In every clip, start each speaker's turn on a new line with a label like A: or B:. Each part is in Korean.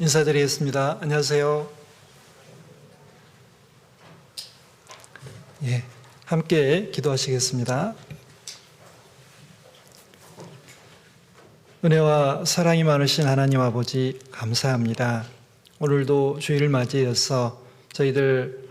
A: 인사드리겠습니다. 안녕하세요. 함께 기도하시겠습니다. 은혜와 사랑이 많으신 하나님 아버지 감사합니다. 오늘도 주일을 맞이해서 저희들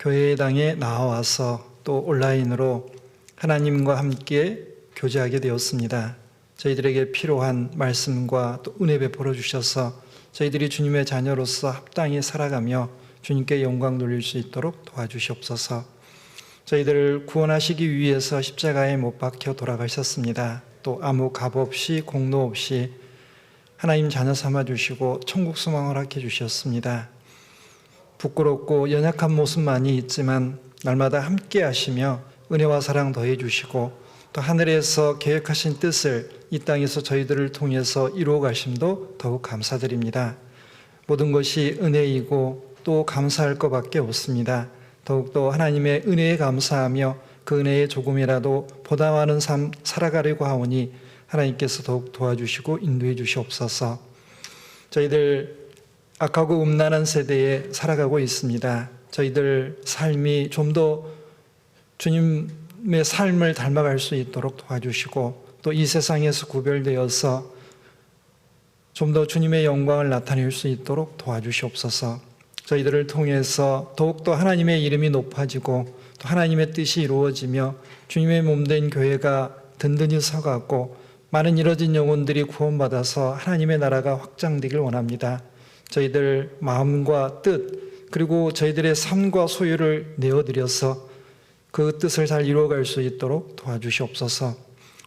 A: 교회당에 나와서 또 온라인으로 하나님과 함께 교제하게 되었습니다. 저희들에게 필요한 말씀과 또 은혜 베풀어 주셔서 저희들이 주님의 자녀로서 합당히 살아가며 주님께 영광 돌릴 수 있도록 도와주시옵소서. 저희들을 구원하시기 위해서 십자가에 못 박혀 돌아가셨습니다. 또 아무 값 없이 공로 없이 하나님 자녀 삼아 주시고 천국 소망을 허락해 주셨습니다. 부끄럽고 연약한 모습만이 있지만 날마다 함께 하시며 은혜와 사랑 더해 주시고 또 하늘에서 계획하신 뜻을 이 땅에서 저희들을 통해서 이루어 가심도 더욱 감사드립니다. 모든 것이 은혜이고 또 감사할 것밖에 없습니다. 더욱더 하나님의 은혜에 감사하며 그 은혜에 조금이라도 보다 많은 삶 살아가려고 하오니 하나님께서 더욱 도와주시고 인도해 주시옵소서. 저희들 악하고 음란한 세대에 살아가고 있습니다. 저희들 삶이 좀 더 주님의 삶을 닮아갈 수 있도록 도와주시고 또 이 세상에서 구별되어서 좀 더 주님의 영광을 나타낼 수 있도록 도와주시옵소서. 저희들을 통해서 더욱더 하나님의 이름이 높아지고 또 하나님의 뜻이 이루어지며 주님의 몸된 교회가 든든히 서가고 많은 잃어진 영혼들이 구원받아서 하나님의 나라가 확장되길 원합니다. 저희들 마음과 뜻 그리고 저희들의 삶과 소유를 내어드려서 그 뜻을 잘 이루어갈 수 있도록 도와주시옵소서.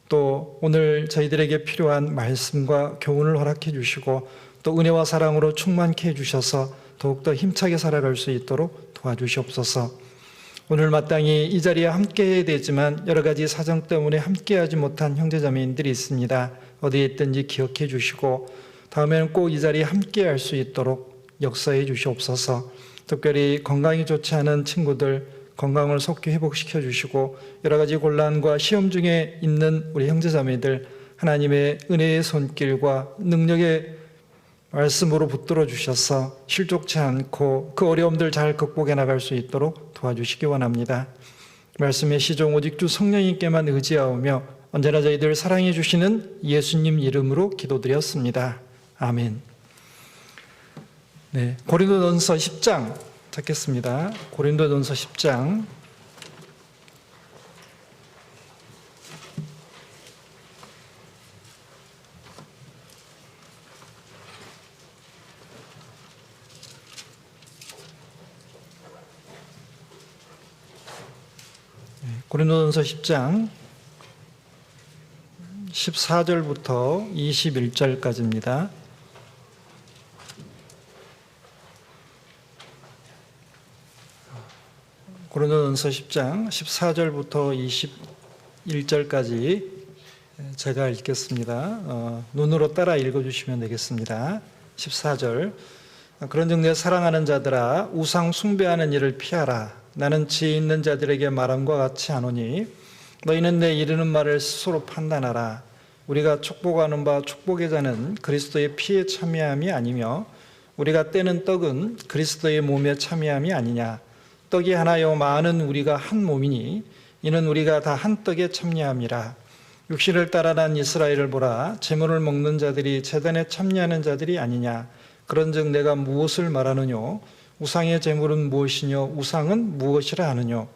A: 또 오늘 저희들에게 필요한 말씀과 교훈을 허락해 주시고 또 은혜와 사랑으로 충만케 해주셔서 더욱더 힘차게 살아갈 수 있도록 도와주시옵소서. 오늘 마땅히 이 자리에 함께해야 되지만 여러 가지 사정 때문에 함께하지 못한 형제자매님들이 있습니다. 어디에 있든지 기억해 주시고 다음에는 꼭 이 자리에 함께할 수 있도록 역사해 주시옵소서. 특별히 건강이 좋지 않은 친구들 건강을 속히 회복시켜 주시고 여러 가지 곤란과 시험 중에 있는 우리 형제자매들 하나님의 은혜의 손길과 능력의 말씀으로 붙들어 주셔서 실족치 않고 그 어려움들 잘 극복해 나갈 수 있도록 도와주시기 원합니다. 말씀의 시종 오직 주 성령님께만 의지하오며 언제나 저희들 사랑해 주시는 예수님 이름으로 기도드렸습니다. 아멘. 고린도전서 10장 찾겠습니다. 고린도전서 10장 고린도전서 10장 14절부터 21절까지입니다. 고린도전서 10장 14절부터 21절까지 제가 읽겠습니다. 눈으로 따라 읽어주시면 되겠습니다. 14절 그런즉 내 사랑하는 자들아 우상 숭배하는 일을 피하라. 나는 지혜 있는 자들에게 말함과 같이 하노니 너희는 내 이르는 말을 스스로 판단하라. 우리가 축복하는 바 축복의 자는 그리스도의 피에 참여함이 아니며 우리가 떼는 떡은 그리스도의 몸에 참여함이 아니냐. 떡이 하나요 많은 우리가 한 몸이니 이는 우리가 다 한 떡에 참여함이라. 육신을 따라 난 이스라엘을 보라. 제물을 먹는 자들이 제단에 참여하는 자들이 아니냐. 그런즉 내가 무엇을 말하느뇨. 우상의 제물은 무엇이뇨. 우상은 무엇이라 하느뇨.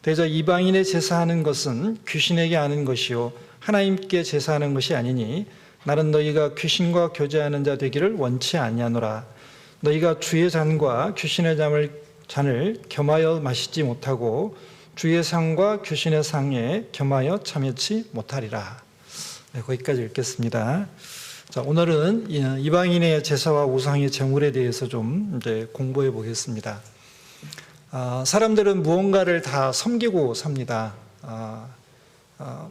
A: 대저 이방인의 제사하는 것은 귀신에게 하는 것이요 하나님께 제사하는 것이 아니니 나는 너희가 귀신과 교제하는 자 되기를 원치 아니하노라. 너희가 주의 잔과 귀신의 잔을 겸하여 마시지 못하고 주의 상과 귀신의 상에 겸하여 참여치 못하리라. 거기까지 읽겠습니다. 자, 오늘은 이방인의 제사와 우상의 제물에 대해서 좀 이제 공부해 보겠습니다. 사람들은 무언가를 다 섬기고 삽니다.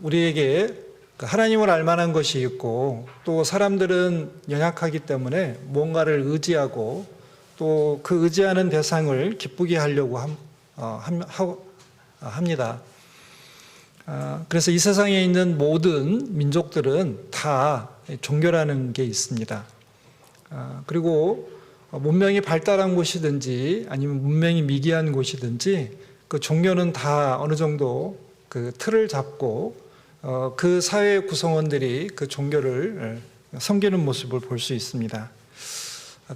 A: 우리에게 하나님을 알 만한 것이 있고 또 사람들은 연약하기 때문에 무언가를 의지하고 또 그 의지하는 대상을 기쁘게 하려고 합니다. 그래서 이 세상에 있는 모든 민족들은 다 종교라는 게 있습니다. 그리고 문명이 발달한 곳이든지 아니면 문명이 미개한 곳이든지 그 종교는 다 어느 정도 그 틀을 잡고 그 사회 구성원들이 그 종교를 섬기는 모습을 볼 수 있습니다.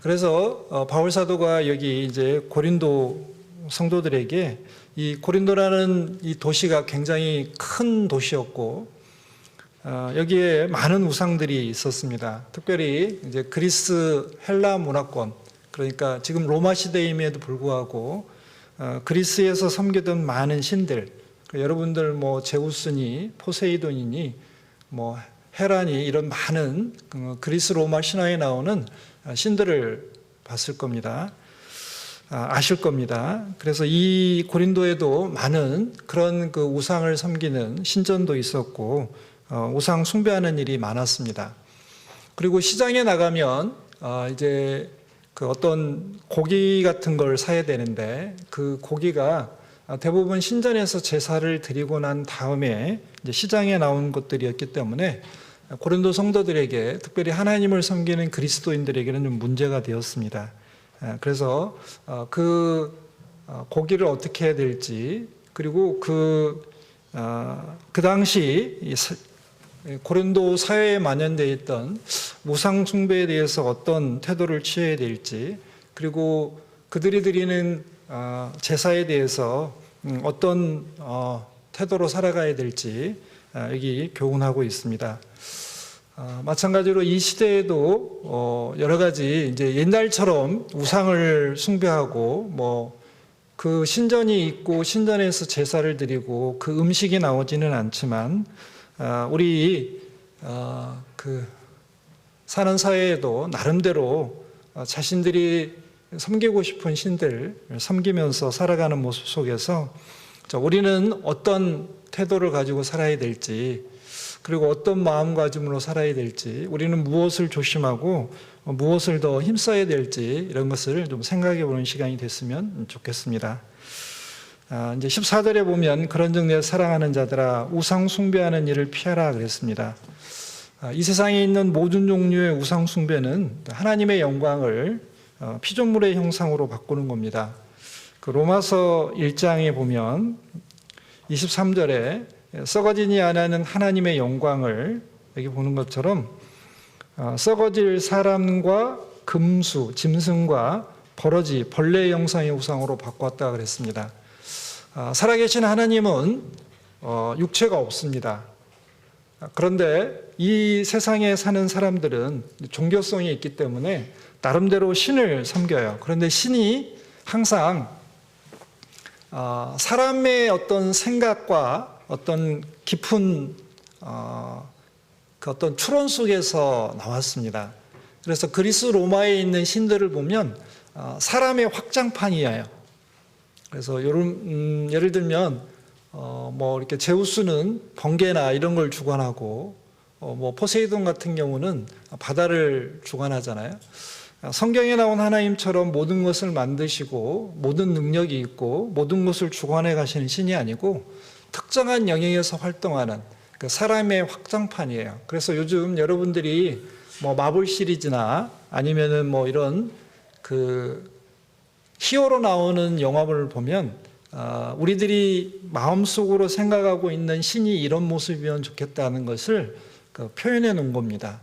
A: 그래서 바울 사도가 여기 이제 고린도 성도들에게 이 고린도라는 이 도시가 굉장히 큰 도시였고 여기에 많은 우상들이 있었습니다. 특별히 이제 그리스 헬라 문화권, 그러니까 지금 로마 시대임에도 불구하고 그리스에서 섬기던 많은 신들, 여러분들 뭐 제우스니 포세이돈이니 뭐 헤라니 이런 많은 그리스 로마 신화에 나오는 신들을 봤을 겁니다. 아실 겁니다. 그래서 이 고린도에도 많은 그런 그 우상을 섬기는 신전도 있었고 우상 숭배하는 일이 많았습니다. 그리고 시장에 나가면 이제 그 어떤 고기 같은 걸 사야 되는데 그 고기가 대부분 신전에서 제사를 드리고 난 다음에 이제 시장에 나온 것들이었기 때문에 고린도 성도들에게 특별히 하나님을 섬기는 그리스도인들에게는 좀 문제가 되었습니다. 그래서 그 고기를 어떻게 해야 될지, 그리고 그 당시 고린도 사회에 만연되어 있던 우상 숭배에 대해서 어떤 태도를 취해야 될지, 그리고 그들이 드리는 제사에 대해서 어떤 태도로 살아가야 될지 여기 교훈하고 있습니다. 마찬가지로 이 시대에도 여러 가지 이제 옛날처럼 우상을 숭배하고 뭐 그 신전이 있고 신전에서 제사를 드리고 그 음식이 나오지는 않지만 우리 그 사는 사회에도 나름대로 자신들이 섬기고 싶은 신들을 섬기면서 살아가는 모습 속에서 우리는 어떤 태도를 가지고 살아야 될지, 그리고 어떤 마음가짐으로 살아야 될지, 우리는 무엇을 조심하고 무엇을 더 힘써야 될지 이런 것을 좀 생각해 보는 시간이 됐으면 좋겠습니다. 이제 14절에 보면 그런즉 내 사랑하는 자들아 우상 숭배하는 일을 피하라 그랬습니다. 이 세상에 있는 모든 종류의 우상 숭배는 하나님의 영광을 피조물의 형상으로 바꾸는 겁니다. 그 로마서 1장에 보면 23절에 썩어지지 않는 하나님의 영광을 여기 보는 것처럼 썩어질 사람과 금수, 짐승과 버러지, 벌레의 형상의 우상으로 바꿨다 그랬습니다. 살아계신 하나님은 육체가 없습니다. 그런데 이 세상에 사는 사람들은 종교성이 있기 때문에 나름대로 신을 섬겨요. 그런데 신이 항상 사람의 어떤 생각과 어떤 깊은 그 어떤 추론 속에서 나왔습니다. 그래서 그리스 로마에 있는 신들을 보면 사람의 확장판이에요. 그래서 예를 들면 뭐 이렇게 제우스는 번개나 이런 걸 주관하고 뭐 포세이돈 같은 경우는 바다를 주관하잖아요. 성경에 나온 하나님처럼 모든 것을 만드시고 모든 능력이 있고 모든 것을 주관해 가시는 신이 아니고 특정한 영역에서 활동하는 그 사람의 확장판이에요. 그래서 요즘 여러분들이 뭐 마블 시리즈나 아니면은 뭐 이런 그 히어로 나오는 영화를 보면 우리들이 마음속으로 생각하고 있는 신이 이런 모습이면 좋겠다는 것을 표현해 놓은 겁니다.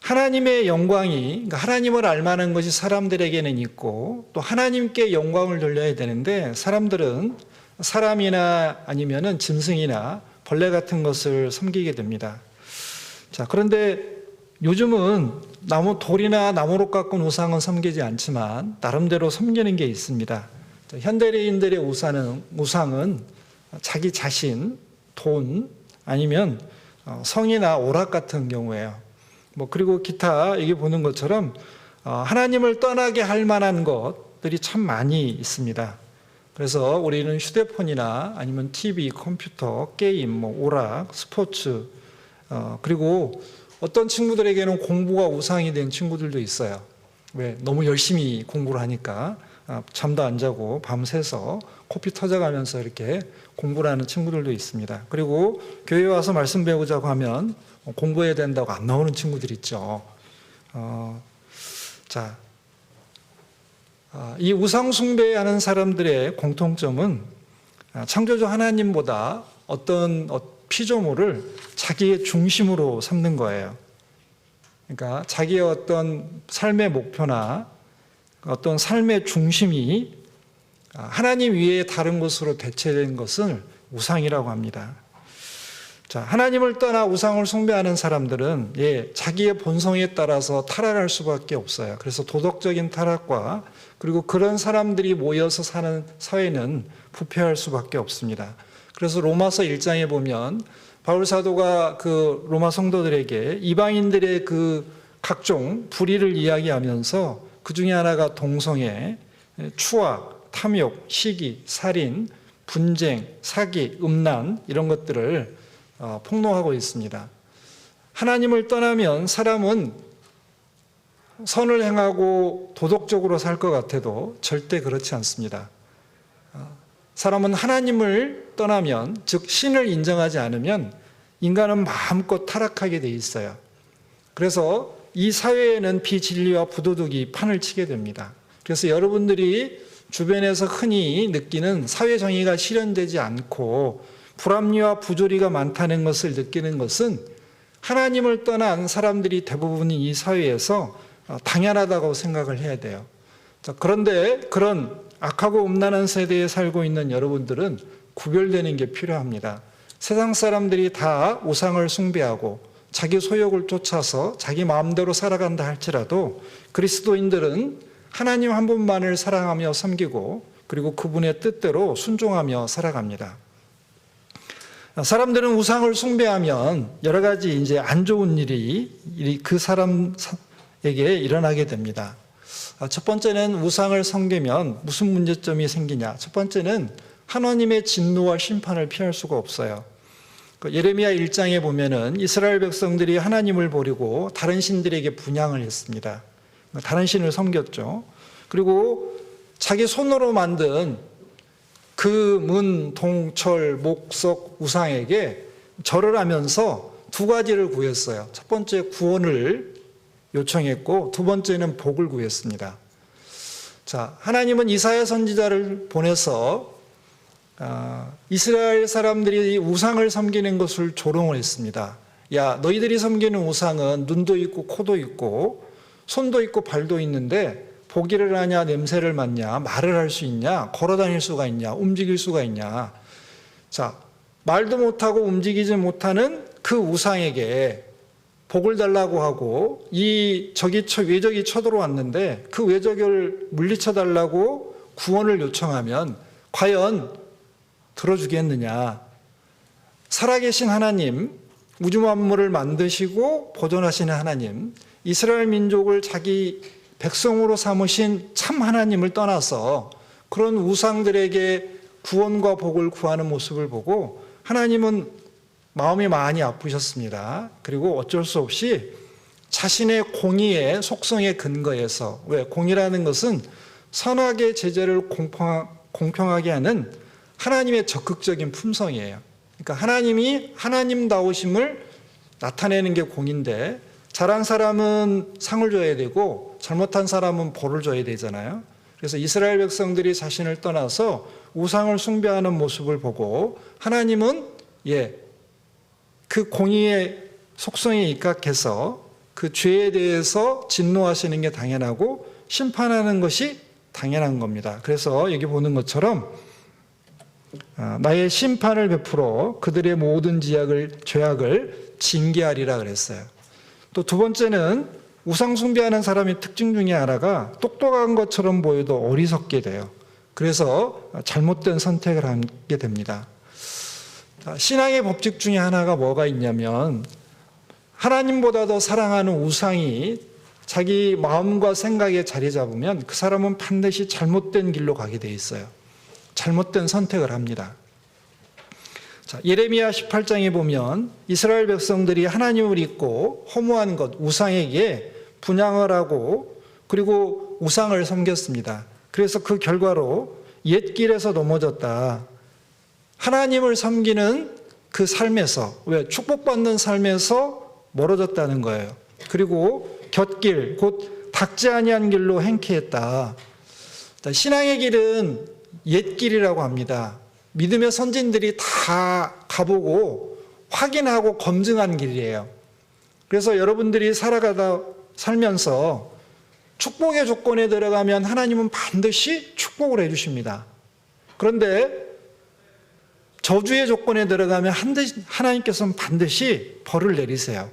A: 하나님의 영광이, 그러니까 하나님을 알만한 것이 사람들에게는 있고 또 하나님께 영광을 돌려야 되는데 사람들은 사람이나 아니면은 짐승이나 벌레 같은 것을 섬기게 됩니다. 자, 그런데 요즘은 돌이나 나무로 깎은 우상은 섬기지 않지만 나름대로 섬기는 게 있습니다. 현대인들의 우상은 자기 자신, 돈, 아니면 성이나 오락 같은 경우예요. 뭐 그리고 기타 여기 보는 것처럼 하나님을 떠나게 할 만한 것들이 참 많이 있습니다. 그래서 우리는 휴대폰이나 아니면 TV, 컴퓨터, 게임, 뭐 오락, 스포츠, 그리고 어떤 친구들에게는 공부가 우상이 된 친구들도 있어요. 왜? 너무 열심히 공부를 하니까 잠도 안 자고 밤새서 코피 터져가면서 이렇게 공부를 하는 친구들도 있습니다. 그리고 교회 와서 말씀 배우자고 하면 공부해야 된다고 안 나오는 친구들 있죠. 이 우상 숭배하는 사람들의 공통점은 창조주 하나님보다 어떤 피조물을 자기의 중심으로 삼는 거예요. 그러니까 자기의 어떤 삶의 목표나 어떤 삶의 중심이 하나님 위에 다른 것으로 대체된 것을 우상이라고 합니다. 하나님을 떠나 우상을 숭배하는 사람들은 자기의 본성에 따라서 타락할 수밖에 없어요. 그래서 도덕적인 타락과 그리고 그런 사람들이 모여서 사는 사회는 부패할 수밖에 없습니다. 그래서 로마서 1장에 보면 바울 사도가 그 로마 성도들에게 이방인들의 그 각종 불의를 이야기하면서 그 중에 하나가 동성애, 추악, 탐욕, 시기, 살인, 분쟁, 사기, 음란 이런 것들을 폭로하고 있습니다. 하나님을 떠나면 사람은 선을 행하고 도덕적으로 살 것 같아도 절대 그렇지 않습니다. 사람은 하나님을 떠나면, 즉 신을 인정하지 않으면 인간은 마음껏 타락하게 돼 있어요. 그래서 이 사회에는 비진리와 부도덕이 판을 치게 됩니다. 그래서 여러분들이 주변에서 흔히 느끼는 사회 정의가 실현되지 않고 불합리와 부조리가 많다는 것을 느끼는 것은 하나님을 떠난 사람들이 대부분이 이 사회에서 당연하다고 생각을 해야 돼요. 그런데 그런 악하고 음란한 세대에 살고 있는 여러분들은 구별되는 게 필요합니다. 세상 사람들이 다 우상을 숭배하고 자기 소욕을 쫓아서 자기 마음대로 살아간다 할지라도 그리스도인들은 하나님 한 분만을 사랑하며 섬기고 그리고 그분의 뜻대로 순종하며 살아갑니다. 사람들은 우상을 숭배하면 여러 가지 이제 안 좋은 일이 그 사람에게 일어나게 됩니다. 첫 번째는 우상을 섬기면 무슨 문제점이 생기냐? 첫 번째는 하나님의 진노와 심판을 피할 수가 없어요. 예레미야 1장에 보면은 이스라엘 백성들이 하나님을 버리고 다른 신들에게 분향을 했습니다. 다른 신을 섬겼죠. 그리고 자기 손으로 만든 금, 동, 철, 목석, 우상에게 절을 하면서 두 가지를 구했어요. 첫 번째 구원을 요청했고 두 번째는 복을 구했습니다. 하나님은 이사야 선지자를 보내서 이스라엘 사람들이 우상을 섬기는 것을 조롱을 했습니다. 야, 너희들이 섬기는 우상은 눈도 있고 코도 있고 손도 있고 발도 있는데 보기를 하냐, 냄새를 맡냐, 말을 할 수 있냐, 걸어 다닐 수가 있냐, 움직일 수가 있냐. 말도 못하고 움직이지 못하는 그 우상에게 복을 달라고 하고 외적이 쳐들어왔는데 그 외적을 물리쳐 달라고 구원을 요청하면 과연 들어주겠느냐. 살아계신 하나님, 우주 만물을 만드시고 보존하시는 하나님, 이스라엘 민족을 자기 백성으로 삼으신 참 하나님을 떠나서 그런 우상들에게 구원과 복을 구하는 모습을 보고 하나님은 마음이 많이 아프셨습니다. 그리고 어쩔 수 없이 자신의 공의의 속성에 근거해서, 왜? 공의라는 것은 선악의 제재를 공평하게 하는 하나님의 적극적인 품성이에요. 그러니까 하나님이 하나님다우심을 나타내는 게 공인데 잘한 사람은 상을 줘야 되고 잘못한 사람은 벌을 줘야 되잖아요. 그래서 이스라엘 백성들이 자신을 떠나서 우상을 숭배하는 모습을 보고 하나님은 그 공의의 속성에 입각해서 그 죄에 대해서 진노하시는 게 당연하고 심판하는 것이 당연한 겁니다. 그래서 여기 보는 것처럼 나의 심판을 베풀어 그들의 모든 죄악을 징계하리라 그랬어요. 또 두 번째는 우상 숭배하는 사람의 특징 중에 하나가 똑똑한 것처럼 보여도 어리석게 돼요. 그래서 잘못된 선택을 하게 됩니다. 신앙의 법칙 중에 하나가 뭐가 있냐면 하나님보다 더 사랑하는 우상이 자기 마음과 생각에 자리 잡으면 그 사람은 반드시 잘못된 길로 가게 돼 있어요. 잘못된 선택을 합니다. 예레미야 18장에 보면 이스라엘 백성들이 하나님을 잊고 허무한 것, 우상에게 분향을 하고 그리고 우상을 섬겼습니다. 그래서 그 결과로 옛 길에서 넘어졌다. 하나님을 섬기는 그 삶에서, 왜? 축복받는 삶에서 멀어졌다는 거예요. 그리고 곁길 곧 닦지 아니한 길로 행쾌했다. 신앙의 길은 옛길이라고 합니다. 믿음의 선진들이 다 가보고 확인하고 검증한 길이에요. 그래서 여러분들이 살면서 축복의 조건에 들어가면 하나님은 반드시 축복을 해주십니다. 그런데 저주의 조건에 들어가면 하나님께서는 반드시 벌을 내리세요.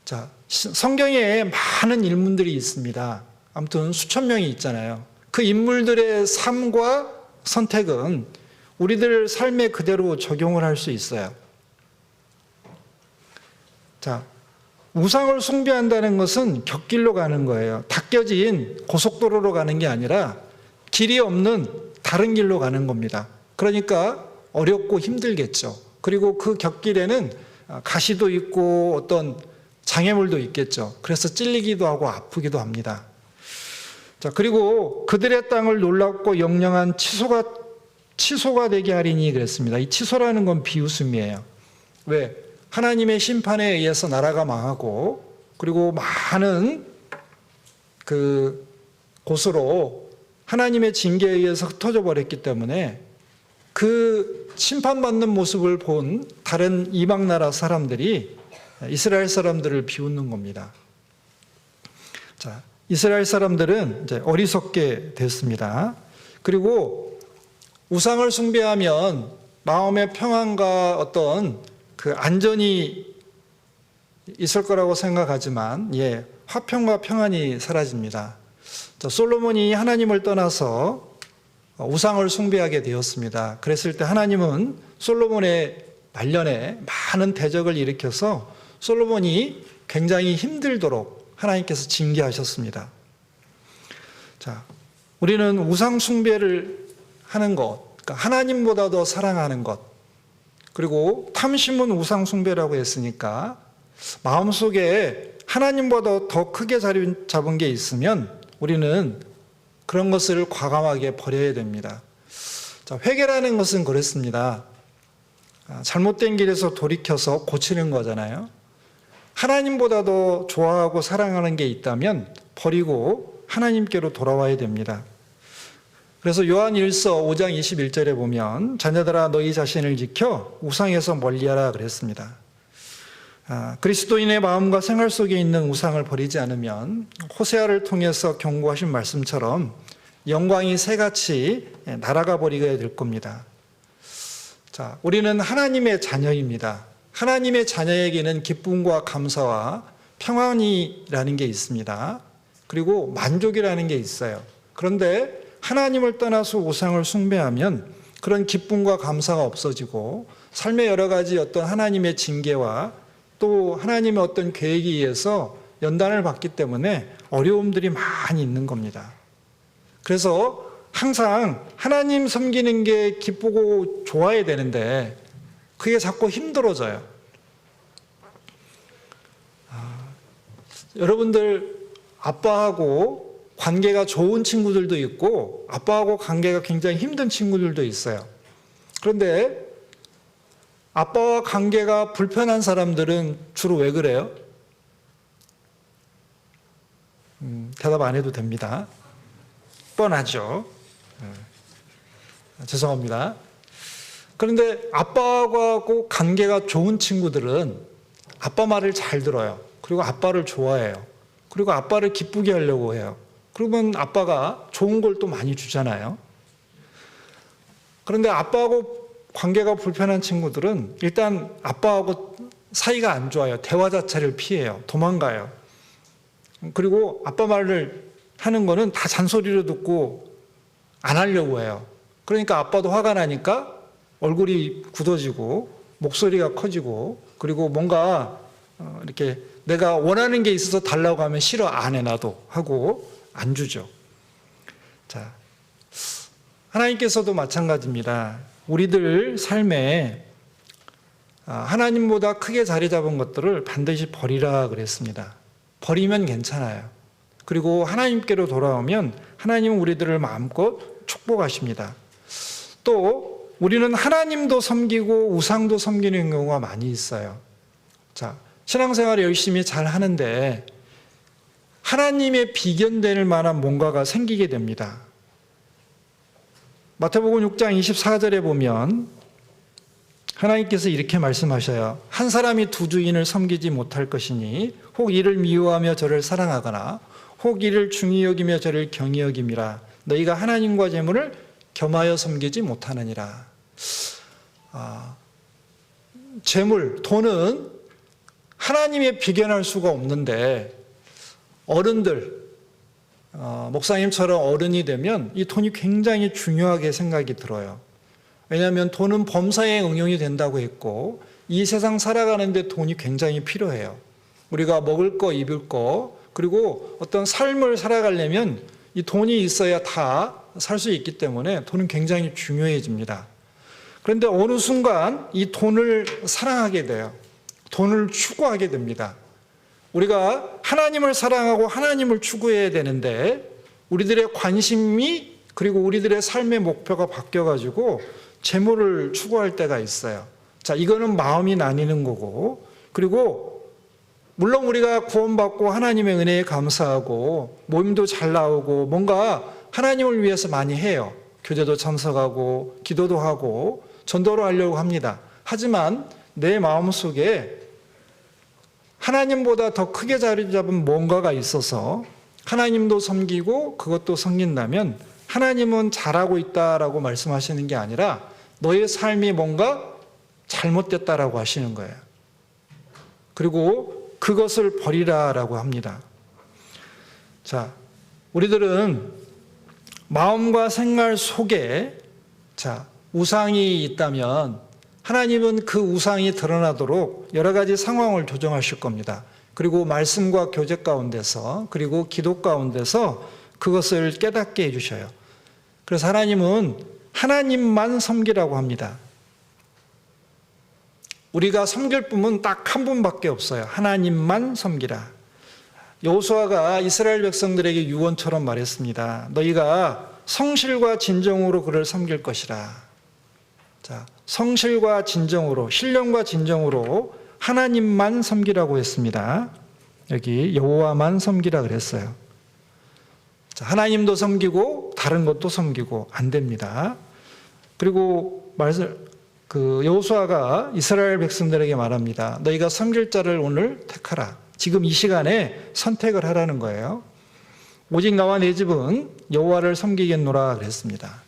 A: 자, 성경에 많은 인물들이 있습니다. 아무튼 수천 명이 있잖아요. 그 인물들의 삶과 선택은 우리들 삶에 그대로 적용을 할 수 있어요. 자, 우상을 숭배한다는 것은 곁길로 가는 거예요. 닦여진 고속도로로 가는 게 아니라 길이 없는 다른 길로 가는 겁니다. 그러니까 어렵고 힘들겠죠. 그리고 그 곁길에는 가시도 있고 어떤 장애물도 있겠죠. 그래서 찔리기도 하고 아프기도 합니다. 자, 그리고 그들의 땅을 놀랍고 영영한 치소가 되게 하리니 그랬습니다. 이 치소라는 건 비웃음이에요. 왜? 하나님의 심판에 의해서 나라가 망하고 그리고 많은 그 곳으로 하나님의 징계에 의해서 흩어져 버렸기 때문에 그 심판받는 모습을 본 다른 이방 나라 사람들이 이스라엘 사람들을 비웃는 겁니다. 자, 이스라엘 사람들은 이제 어리석게 됐습니다. 그리고 우상을 숭배하면 마음의 평안과 어떤 그 안전이 있을 거라고 생각하지만 화평과 평안이 사라집니다. 자, 솔로몬이 하나님을 떠나서 우상을 숭배하게 되었습니다. 그랬을 때 하나님은 솔로몬의 말년에 많은 대적을 일으켜서 솔로몬이 굉장히 힘들도록 하나님께서 징계하셨습니다. 자, 우리는 우상 숭배를 하는 것, 그러니까 하나님보다 더 사랑하는 것, 그리고 탐심은 우상 숭배라고 했으니까 마음속에 하나님보다 더 크게 자리 잡은 게 있으면 우리는 그런 것을 과감하게 버려야 됩니다. 자, 회개라는 것은 그렇습니다. 잘못된 길에서 돌이켜서 고치는 거잖아요. 하나님보다 더 좋아하고 사랑하는 게 있다면 버리고 하나님께로 돌아와야 됩니다. 그래서 요한 1서 5장 21절에 보면 자녀들아 너희 자신을 지켜 우상에서 멀리하라 그랬습니다. 그리스도인의 마음과 생활 속에 있는 우상을 버리지 않으면 호세아를 통해서 경고하신 말씀처럼 영광이 새같이 날아가 버리게 될 겁니다. 자, 우리는 하나님의 자녀입니다. 하나님의 자녀에게는 기쁨과 감사와 평안이라는 게 있습니다. 그리고 만족이라는 게 있어요. 그런데 하나님을 떠나서 우상을 숭배하면 그런 기쁨과 감사가 없어지고 삶의 여러 가지 어떤 하나님의 징계와 또 하나님의 어떤 계획에 의해서 연단을 받기 때문에 어려움들이 많이 있는 겁니다. 그래서 항상 하나님 섬기는 게 기쁘고 좋아야 되는데 그게 자꾸 힘들어져요. 여러분들 아빠하고 관계가 좋은 친구들도 있고 아빠하고 관계가 굉장히 힘든 친구들도 있어요. 그런데 아빠와 관계가 불편한 사람들은 주로 왜 그래요? 대답 안 해도 됩니다. 뻔하죠. 죄송합니다. 그런데 아빠하고 관계가 좋은 친구들은 아빠 말을 잘 들어요. 그리고 아빠를 좋아해요. 그리고 아빠를 기쁘게 하려고 해요. 그러면 아빠가 좋은 걸 또 많이 주잖아요. 그런데 아빠하고 관계가 불편한 친구들은 일단 아빠하고 사이가 안 좋아요. 대화 자체를 피해요. 도망가요. 그리고 아빠 말을 하는 거는 다 잔소리로 듣고 안 하려고 해요. 그러니까 아빠도 화가 나니까 얼굴이 굳어지고 목소리가 커지고 그리고 뭔가 이렇게 내가 원하는 게 있어서 달라고 하면 싫어 안 해 나도 하고 안 주죠. 자, 하나님께서도 마찬가지입니다. 우리들 삶에 하나님보다 크게 자리 잡은 것들을 반드시 버리라 그랬습니다. 버리면 괜찮아요. 그리고 하나님께로 돌아오면 하나님은 우리들을 마음껏 축복하십니다. 또 우리는 하나님도 섬기고 우상도 섬기는 경우가 많이 있어요. 자, 신앙생활을 열심히 잘 하는데 하나님의 비견될 만한 뭔가가 생기게 됩니다. 마태복음 6장 24절에 보면 하나님께서 이렇게 말씀하셔요. 한 사람이 두 주인을 섬기지 못할 것이니 혹 이를 미워하며 저를 사랑하거나 혹 이를 중히 여기며 저를 경히 여김이라. 너희가 하나님과 재물을 겸하여 섬기지 못하느니라. 재물, 돈은 하나님의 비견할 수가 없는데 어른들, 목사님처럼 어른이 되면 이 돈이 굉장히 중요하게 생각이 들어요. 왜냐하면 돈은 범사에 응용이 된다고 했고 이 세상 살아가는데 돈이 굉장히 필요해요. 우리가 먹을 거, 입을 거, 그리고 어떤 삶을 살아가려면 이 돈이 있어야 다 살 수 있기 때문에 돈은 굉장히 중요해집니다. 그런데 어느 순간 이 돈을 사랑하게 돼요. 돈을 추구하게 됩니다. 우리가 하나님을 사랑하고 하나님을 추구해야 되는데 우리들의 관심이 그리고 우리들의 삶의 목표가 바뀌어가지고 재물을 추구할 때가 있어요. 자, 이거는 마음이 나뉘는 거고, 그리고 물론 우리가 구원받고 하나님의 은혜에 감사하고 모임도 잘 나오고 뭔가 하나님을 위해서 많이 해요. 교제도 참석하고 기도도 하고 전도를 하려고 합니다. 하지만 내 마음속에 하나님보다 더 크게 자리 잡은 뭔가가 있어서 하나님도 섬기고 그것도 섬긴다면 하나님은 잘하고 있다라고 말씀하시는 게 아니라 너의 삶이 뭔가 잘못됐다라고 하시는 거예요. 그리고 그것을 버리라라고 합니다. 자, 우리들은 마음과 생활 속에 우상이 있다면 하나님은 그 우상이 드러나도록 여러 가지 상황을 조정하실 겁니다. 그리고 말씀과 교제 가운데서 그리고 기도 가운데서 그것을 깨닫게 해주셔요. 그래서 하나님은 하나님만 섬기라고 합니다. 우리가 섬길 분은 딱 한 분밖에 없어요. 하나님만 섬기라. 여호수아가 이스라엘 백성들에게 유언처럼 말했습니다. 너희가 성실과 진정으로 그를 섬길 것이라. 자, 성실과 진정으로, 신령과 진정으로 하나님만 섬기라고 했습니다. 여기 여호와만 섬기라 그랬어요. 자, 하나님도 섬기고 다른 것도 섬기고 안 됩니다. 그리고 여호수아가 이스라엘 백성들에게 말합니다. 너희가 섬길 자를 오늘 택하라. 지금 이 시간에 선택을 하라는 거예요. 오직 나와 내 집은 여호와를 섬기겠노라 그랬습니다.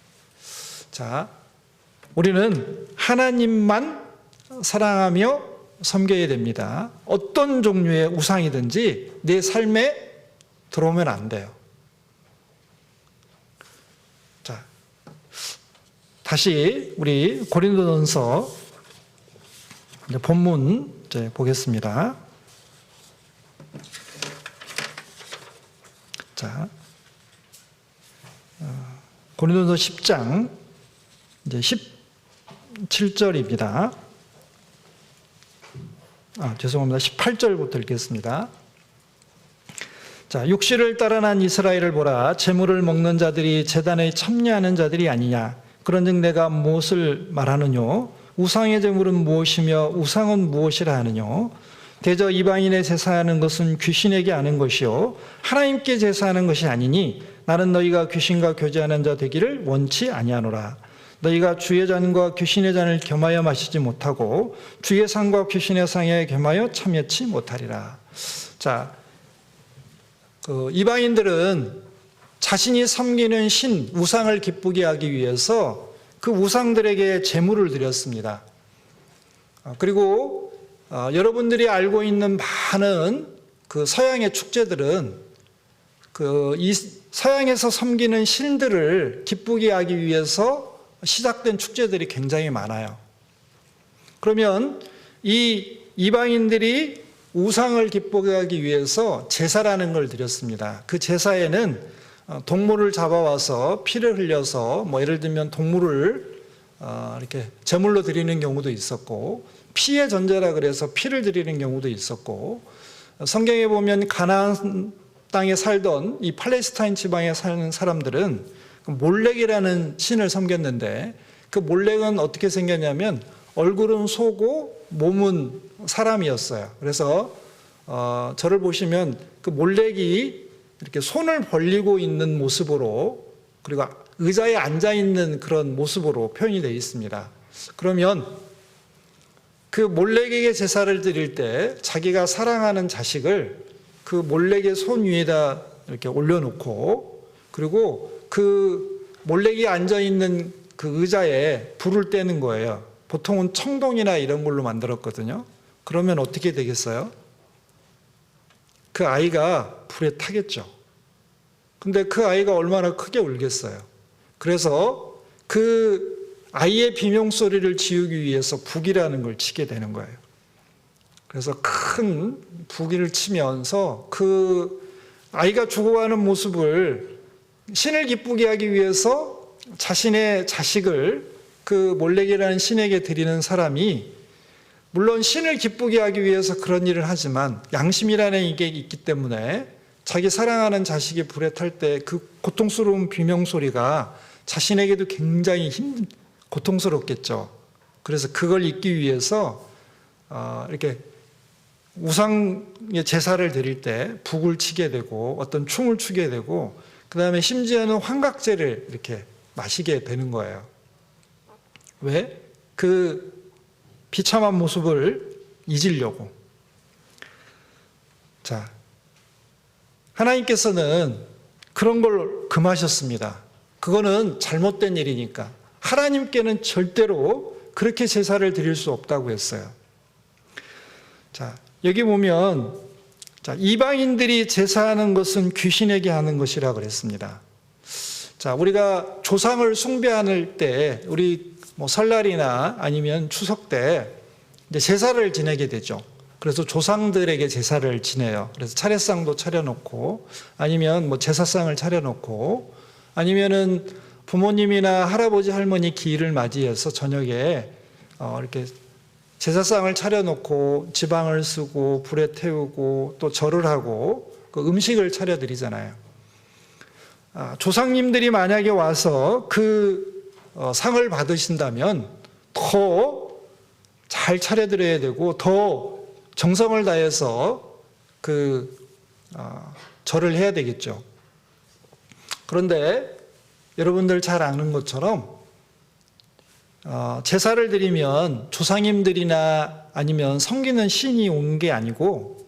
A: 자, 우리는 하나님만 사랑하며 섬겨야 됩니다. 어떤 종류의 우상이든지 내 삶에 들어오면 안 돼요. 자, 다시 우리 고린도전서 본문 보겠습니다. 자, 고린도전서 10장 이제 17절입니다. 죄송합니다. 18절부터 읽겠습니다. 자, 육실을 따라 난 이스라엘을 보라. 재물을 먹는 자들이 제단에 참여하는 자들이 아니냐. 그런즉 내가 무엇을 말하느뇨? 우상의 재물은 무엇이며 우상은 무엇이라 하느뇨? 대저 이방인의 제사하는 것은 귀신에게 하는 것이요 하나님께 제사하는 것이 아니니 나는 너희가 귀신과 교제하는 자 되기를 원치 아니하노라. 너희가 주의 잔과 귀신의 잔을 겸하여 마시지 못하고 주의 상과 귀신의 상에 겸하여 참여치 못하리라. 자, 이방인들은 자신이 섬기는 신, 우상을 기쁘게 하기 위해서 그 우상들에게 제물을 드렸습니다. 그리고 여러분들이 알고 있는 많은 그 서양의 축제들은 이 서양에서 섬기는 신들을 기쁘게 하기 위해서 시작된 축제들이 굉장히 많아요. 그러면 이 이방인들이 우상을 기쁘게 하기 위해서 제사라는 걸 드렸습니다. 그 제사에는 동물을 잡아와서 피를 흘려서 예를 들면 동물을 이렇게 제물로 드리는 경우도 있었고 피의 전제라 그래서 피를 드리는 경우도 있었고 성경에 보면 가나안 땅에 살던 이 팔레스타인 지방에 사는 사람들은 몰렉이라는 신을 섬겼는데 그 몰렉은 어떻게 생겼냐면 얼굴은 소고 몸은 사람이었어요. 그래서 저를 보시면 그 몰렉이 이렇게 손을 벌리고 있는 모습으로, 그리고 의자에 앉아 있는 그런 모습으로 표현이 되어 있습니다. 그러면 그 몰렉에게 제사를 드릴 때 자기가 사랑하는 자식을 그 몰렉의 손 위에다 이렇게 올려놓고, 그리고 그 몰렉이 앉아 있는 그 의자에 불을 떼는 거예요. 보통은 청동이나 이런 걸로 만들었거든요. 그러면 어떻게 되겠어요? 그 아이가 불에 타겠죠. 근데 그 아이가 얼마나 크게 울겠어요. 그래서 그 아이의 비명소리를 지우기 위해서 북이라는 걸 치게 되는 거예요. 그래서 큰 북이를 치면서 그 아이가 죽어가는 모습을 신을 기쁘게 하기 위해서 자신의 자식을 그 몰렉이라는 신에게 드리는 사람이, 물론 신을 기쁘게 하기 위해서 그런 일을 하지만 양심이라는 게 있기 때문에 자기 사랑하는 자식이 불에 탈 때 그 고통스러운 비명소리가 자신에게도 굉장히 고통스럽겠죠. 그래서 그걸 잊기 위해서 이렇게 우상의 제사를 드릴 때 북을 치게 되고 어떤 춤을 추게 되고, 그 다음에 심지어는 환각제를 이렇게 마시게 되는 거예요. 왜? 그 비참한 모습을 잊으려고. 자, 하나님께서는 그런 걸 금하셨습니다. 그거는 잘못된 일이니까. 하나님께는 절대로 그렇게 제사를 드릴 수 없다고 했어요. 자, 여기 보면, 자, 이방인들이 제사하는 것은 귀신에게 하는 것이라 그랬습니다. 자, 우리가 조상을 숭배할 때, 우리 설날이나 아니면 추석 때 이제 제사를 지내게 되죠. 그래서 조상들에게 제사를 지내요. 그래서 차례상도 차려놓고, 아니면 제사상을 차려놓고, 아니면은 부모님이나 할아버지 할머니 기일을 맞이해서 저녁에 이렇게 제사상을 차려놓고 지방을 쓰고 불에 태우고 또 절을 하고 그 음식을 차려드리잖아요. 조상님들이 만약에 와서 그 상을 받으신다면 더 잘 차려드려야 되고 더 정성을 다해서 그 절을 해야 되겠죠. 그런데 여러분들 잘 아는 것처럼 제사를 드리면 조상님들이나 아니면 섬기는 신이 온 게 아니고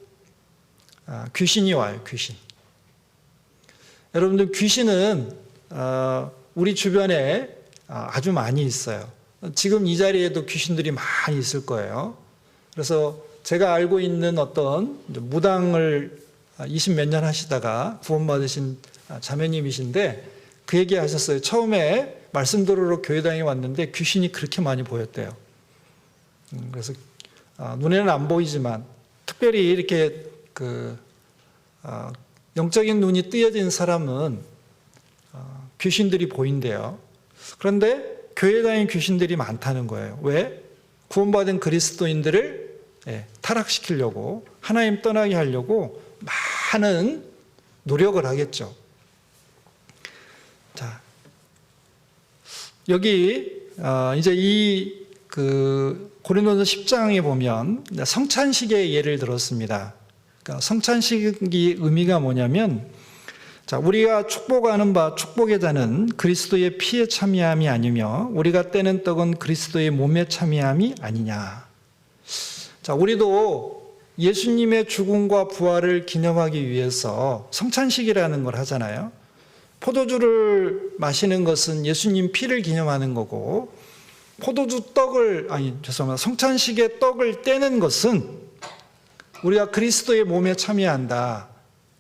A: 귀신이 와요. 귀신. 여러분들 귀신은 우리 주변에 아주 많이 있어요. 지금 이 자리에도 귀신들이 많이 있을 거예요. 그래서 제가 알고 있는 어떤 무당을 20몇 년 하시다가 구원받으신 자매님이신데 그 얘기 하셨어요. 처음에 말씀 들으러 교회당에 왔는데 귀신이 그렇게 많이 보였대요. 그래서 눈에는 안 보이지만 특별히 이렇게 영적인 눈이 뜨여진 사람은 귀신들이 보인대요. 그런데 교회 다니는 귀신들이 많다는 거예요. 왜? 구원받은 그리스도인들을 타락시키려고, 하나님 떠나게 하려고 많은 노력을 하겠죠. 자, 여기 이제 이 고린도서 10장에 보면 성찬식의 예를 들었습니다. 그러니까 성찬식이 의미가 뭐냐면, 자, 우리가 축복하는 바 축복의 잔은 그리스도의 피에 참여함이 아니며 우리가 떼는 떡은 그리스도의 몸에 참여함이 아니냐. 자, 우리도 예수님의 죽음과 부활을 기념하기 위해서 성찬식이라는 걸 하잖아요. 포도주를 마시는 것은 예수님 피를 기념하는 거고, 성찬식의 떡을 떼는 것은 우리가 그리스도의 몸에 참여한다.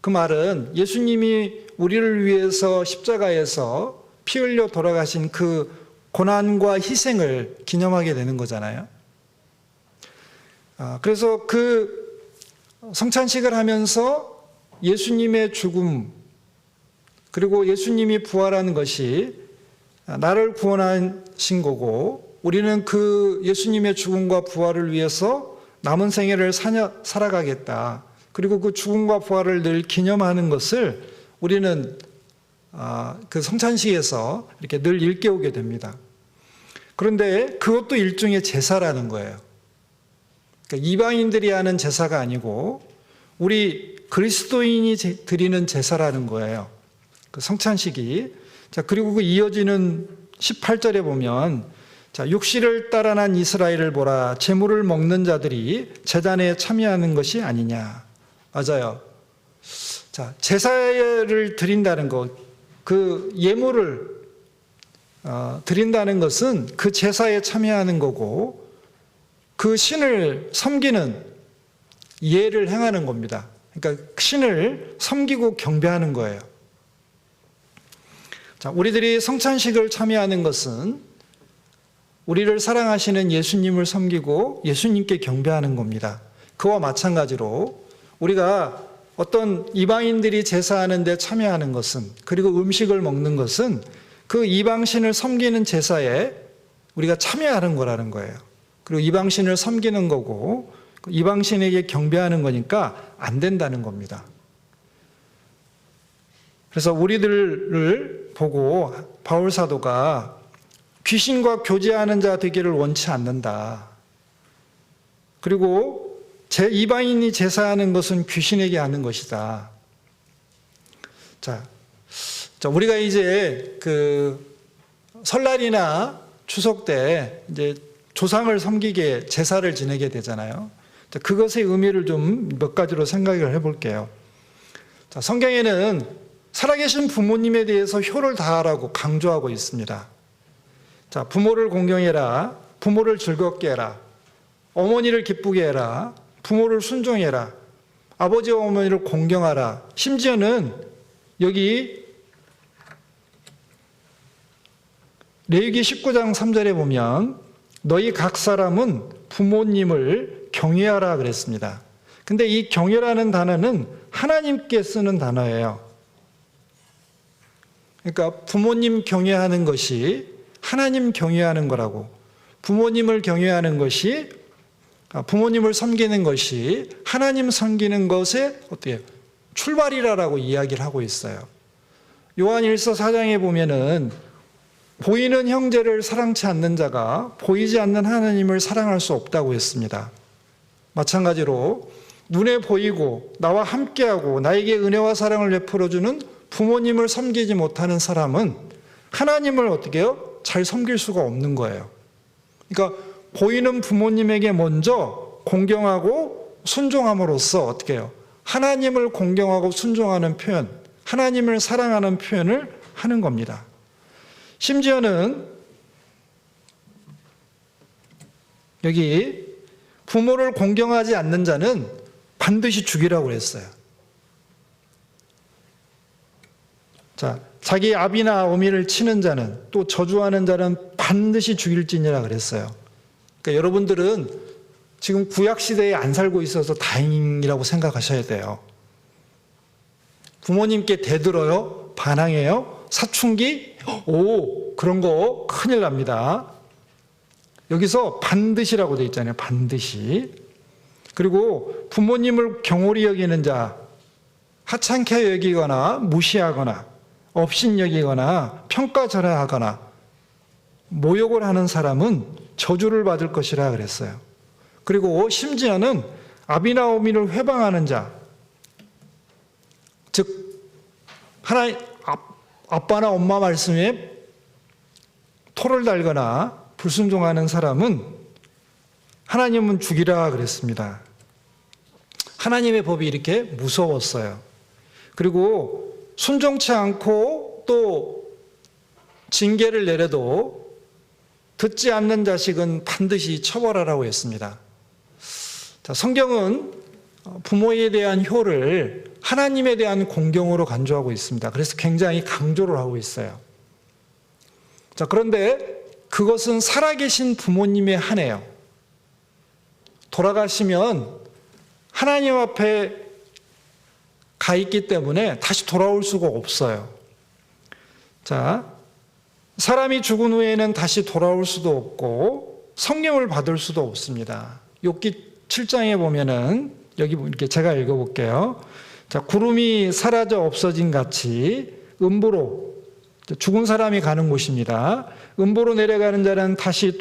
A: 그 말은 예수님이 우리를 위해서 십자가에서 피 흘려 돌아가신 그 고난과 희생을 기념하게 되는 거잖아요. 그래서 그 성찬식을 하면서 예수님의 죽음, 그리고 예수님이 부활하는 것이 나를 구원하신 거고, 우리는 그 예수님의 죽음과 부활을 위해서 남은 생애를 살아가겠다. 그리고 그 죽음과 부활을 늘 기념하는 것을 우리는 그 성찬식에서 이렇게 늘 일깨우게 됩니다. 그런데 그것도 일종의 제사라는 거예요. 그러니까 이방인들이 하는 제사가 아니고 우리 그리스도인이 드리는 제사라는 거예요. 그 성찬식이. 자, 그리고 그 이어지는 18절에 보면 자, 육실을 따라 난 이스라엘을 보라. 제물을 먹는 자들이 제단에 참여하는 것이 아니냐. 맞아요. 자, 제사를 드린다는 것, 그 예물을 드린다는 것은 그 제사에 참여하는 거고 그 신을 섬기는 예를 행하는 겁니다. 그러니까 신을 섬기고 경배하는 거예요. 자, 우리들이 성찬식을 참여하는 것은 우리를 사랑하시는 예수님을 섬기고 예수님께 경배하는 겁니다. 그와 마찬가지로 우리가 어떤 이방인들이 제사하는 데 참여하는 것은, 그리고 음식을 먹는 것은 그 이방신을 섬기는 제사에 우리가 참여하는 거라는 거예요. 그리고 이방신을 섬기는 거고 이방신에게 경배하는 거니까 안 된다는 겁니다. 그래서 우리들을 보고 바울 사도가 귀신과 교제하는 자 되기를 원치 않는다. 그리고 이방인이 제사하는 것은 귀신에게 하는 것이다. 자, 우리가 이제 그 설날이나 추석 때 이제 조상을 섬기게 제사를 지내게 되잖아요. 자, 그것의 의미를 좀 몇 가지로 생각을 해볼게요. 자, 성경에는 살아계신 부모님에 대해서 효를 다하라고 강조하고 있습니다. 자, 부모를 공경해라. 부모를 즐겁게 해라. 어머니를 기쁘게 해라. 부모를 순종해라. 아버지와 어머니를 공경하라. 심지어는 여기 레위기 19장 3절에 보면 너희 각 사람은 부모님을 경외하라 그랬습니다. 근데 이 경외라는 단어는 하나님께 쓰는 단어예요. 그러니까 부모님 경외하는 것이 하나님 경외하는 거라고, 부모님을 경외하는 것이, 부모님을 섬기는 것이 하나님 섬기는 것의 어떻게 출발이라고 이야기를 하고 있어요. 요한 1서 4장에 보면은 보이는 형제를 사랑치 않는 자가 보이지 않는 하나님을 사랑할 수 없다고 했습니다. 마찬가지로 눈에 보이고 나와 함께하고 나에게 은혜와 사랑을 베풀어주는 부모님을 섬기지 못하는 사람은 하나님을 어떻게 해요? 잘 섬길 수가 없는 거예요. 그러니까 보이는 부모님에게 먼저 공경하고 순종함으로써 어떻게 해요? 하나님을 공경하고 순종하는 표현, 하나님을 사랑하는 표현을 하는 겁니다. 심지어는 여기 부모를 공경하지 않는 자는 반드시 죽이라고 그랬어요. 자, 자기 아비나 어미를 치는 자는, 또 저주하는 자는 반드시 죽일지니라 그랬어요. 그러니까 여러분들은 지금 구약시대에 안 살고 있어서 다행이라고 생각하셔야 돼요. 부모님께 대들어요? 반항해요? 사춘기? 오, 그런 거 큰일 납니다. 여기서 반드시라고 되어 있잖아요. 반드시. 그리고 부모님을 경홀히 여기는 자, 하찮게 여기거나 무시하거나 업신여기거나 평가절하하거나 모욕을 하는 사람은 저주를 받을 것이라 그랬어요. 그리고 심지어는 아비나 어미를 회방하는 자, 즉 아빠나 엄마 말씀에 토를 달거나 불순종하는 사람은 하나님은 죽이라 그랬습니다. 하나님의 법이 이렇게 무서웠어요. 그리고 순종치 않고 또 징계를 내려도 듣지 않는 자식은 반드시 처벌하라고 했습니다. 자, 성경은 부모에 대한 효를 하나님에 대한 공경으로 간주하고 있습니다. 그래서 굉장히 강조를 하고 있어요. 자, 그런데 그것은 살아계신 부모님에 한해요. 돌아가시면 하나님 앞에 가 있기 때문에 다시 돌아올 수가 없어요. 자, 사람이 죽은 후에는 다시 돌아올 수도 없고 성령을 받을 수도 없습니다. 욥기 7장에 보면은 여기 이렇게 제가 읽어볼게요. 자, 구름이 사라져 없어진 같이 음부로 죽은 사람이 가는 곳입니다. 음보로 내려가는 자는 다시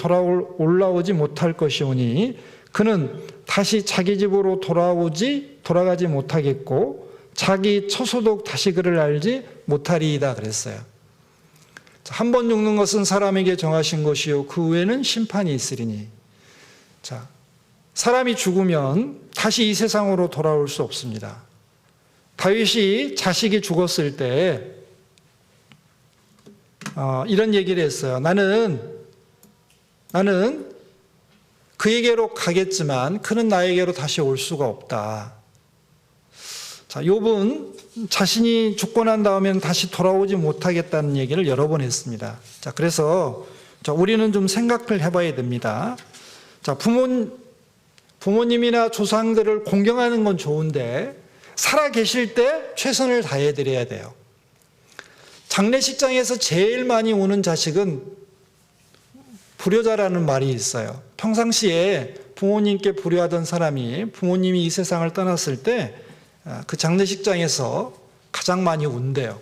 A: 올라오지 못할 것이오니 그는 다시 자기 집으로 돌아가지 못하겠고 자기 처소도 다시 그를 알지 못하리이다 그랬어요. 한 번 죽는 것은 사람에게 정하신 것이요 그 후에는 심판이 있으리니. 자, 사람이 죽으면 다시 이 세상으로 돌아올 수 없습니다. 다윗이 자식이 죽었을 때 이런 얘기를 했어요. 나는 그에게로 가겠지만 그는 나에게로 다시 올 수가 없다. 자, 욥은 자신이 죽고 난 다음에는 다시 돌아오지 못하겠다는 얘기를 여러 번 했습니다. 자, 그래서 우리는 좀 생각을 해봐야 됩니다. 자, 부모님이나 조상들을 공경하는 건 좋은데 살아 계실 때 최선을 다해 드려야 돼요. 장례식장에서 제일 많이 우는 자식은 불효자라는 말이 있어요. 평상시에 부모님께 불효하던 사람이 부모님이 이 세상을 떠났을 때 그 장례식장에서 가장 많이 운대요.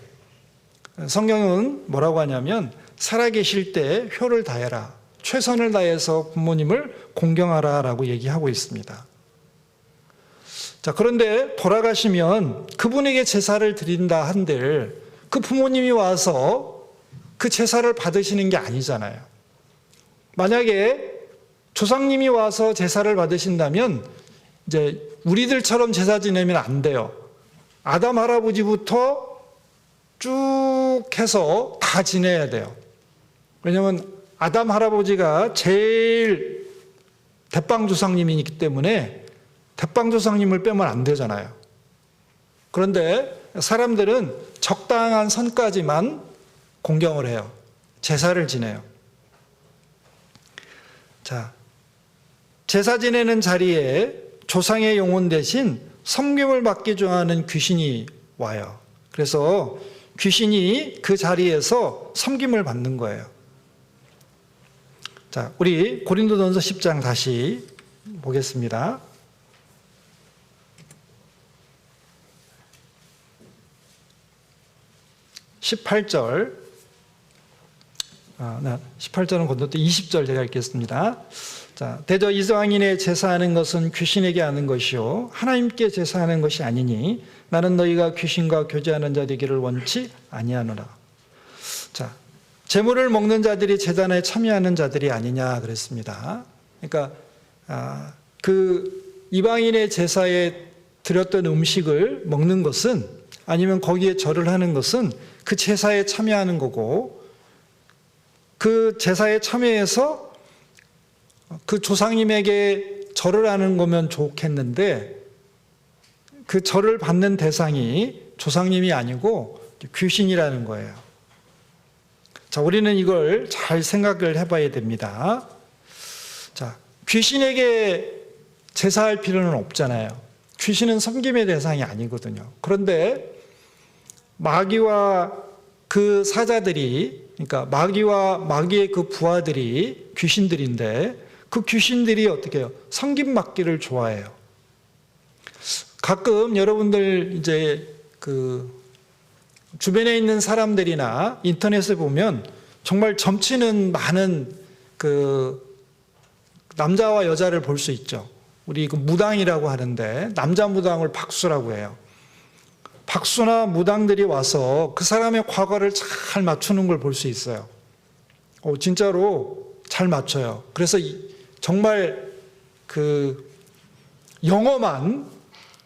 A: 성경은 뭐라고 하냐면 살아계실 때 효를 다해라. 최선을 다해서 부모님을 공경하라 라고 얘기하고 있습니다. 자, 그런데 돌아가시면 그분에게 제사를 드린다 한들 그 부모님이 와서 그 제사를 받으시는 게 아니잖아요. 만약에 조상님이 와서 제사를 받으신다면 이제 우리들처럼 제사 지내면 안 돼요. 아담 할아버지부터 쭉 해서 다 지내야 돼요. 왜냐하면 아담 할아버지가 제일 대빵조상님이기 때문에 대빵조상님을 빼면 안 되잖아요. 그런데 사람들은 적당한 선까지만 공경을 해요. 제사를 지내요. 자, 제사 지내는 자리에 조상의 영혼 대신 섬김을 받기 좋아하는 귀신이 와요. 그래서 귀신이 그 자리에서 섬김을 받는 거예요. 자, 우리 고린도전서 10장 다시 보겠습니다. 18절, 18절은 건너뛰 20절 제가 읽겠습니다. 자, 대저 이방인의 제사하는 것은 귀신에게 하는 것이요 하나님께 제사하는 것이 아니니 나는 너희가 귀신과 교제하는 자 되기를 원치 아니하노라. 자, 제물을 먹는 자들이 제단에 참여하는 자들이 아니냐 그랬습니다. 그러니까 그 이방인의 제사에 드렸던 음식을 먹는 것은 아니면 거기에 절을 하는 것은 그 제사에 참여하는 거고 그 제사에 참여해서 그 조상님에게 절을 하는 거면 좋겠는데 그 절을 받는 대상이 조상님이 아니고 귀신이라는 거예요. 자, 우리는 이걸 잘 생각을 해봐야 됩니다. 자, 귀신에게 제사할 필요는 없잖아요. 귀신은 섬김의 대상이 아니거든요. 그런데 마귀와 그 사자들이, 그러니까 마귀와 마귀의 그 부하들이 귀신들인데 그 귀신들이 어떻게 해요? 섬김받기를 좋아해요. 가끔 여러분들 이제 그 주변에 있는 사람들이나 인터넷에 보면 정말 점치는 많은 그 남자와 여자를 볼 수 있죠. 우리 그 무당이라고 하는데 남자 무당을 박수라고 해요. 박수나 무당들이 와서 그 사람의 과거를 잘 맞추는 걸 볼 수 있어요. 진짜로 잘 맞춰요. 그래서 정말 그 영험한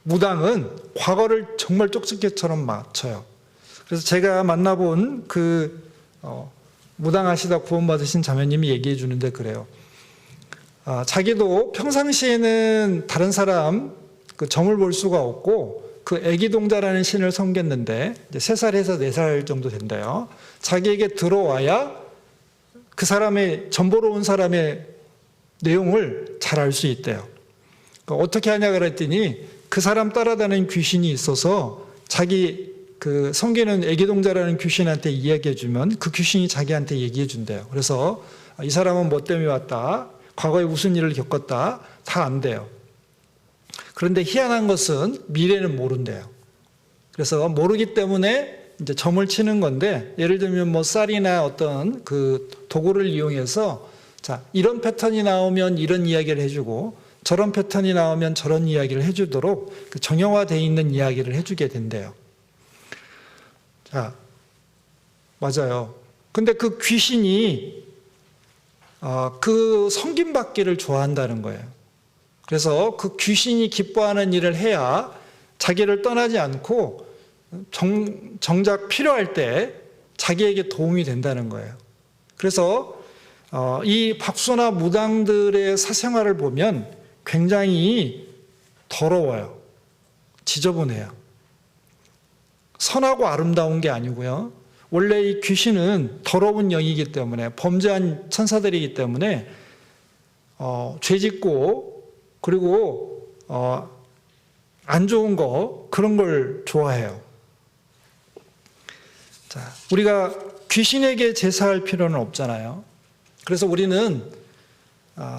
A: 무당은 과거를 정말 쪽집게처럼 맞춰요. 그래서 제가 만나본 그 무당하시다 구원받으신 자매님이 얘기해 주는데 그래요. 자기도 평상시에는 다른 사람 그 점을 볼 수가 없고 그 애기동자라는 신을 섬겼는데 이제 3살에서 4살 정도 된대요. 자기에게 들어와야 그 사람의 점 보러 온 사람의 내용을 잘 알 수 있대요. 그러니까 어떻게 하냐 그랬더니 그 사람 따라다니는 귀신이 있어서 자기 그 섬기는 애기동자라는 귀신한테 이야기해 주면 그 귀신이 자기한테 얘기해 준대요. 그래서 이 사람은 뭐 때문에 왔다, 과거에 무슨 일을 겪었다 다 안대요. 그런데 희한한 것은 미래는 모른대요. 그래서 모르기 때문에 이제 점을 치는 건데, 예를 들면 뭐 쌀이나 어떤 그 도구를 이용해서 자, 이런 패턴이 나오면 이런 이야기를 해주고 저런 패턴이 나오면 저런 이야기를 해주도록 그 정형화되어 있는 이야기를 해주게 된대요. 자, 맞아요. 근데 그 귀신이 그 섬김받기를 좋아한다는 거예요. 그래서 그 귀신이 기뻐하는 일을 해야 자기를 떠나지 않고 정작 필요할 때 자기에게 도움이 된다는 거예요. 그래서 이 박수나 무당들의 사생활을 보면 굉장히 더러워요. 지저분해요. 선하고 아름다운 게 아니고요. 원래 이 귀신은 더러운 영이기 때문에, 범죄한 천사들이기 때문에 죄짓고 그리고 안 좋은 거, 그런 걸 좋아해요. 자, 우리가 귀신에게 제사할 필요는 없잖아요. 그래서 우리는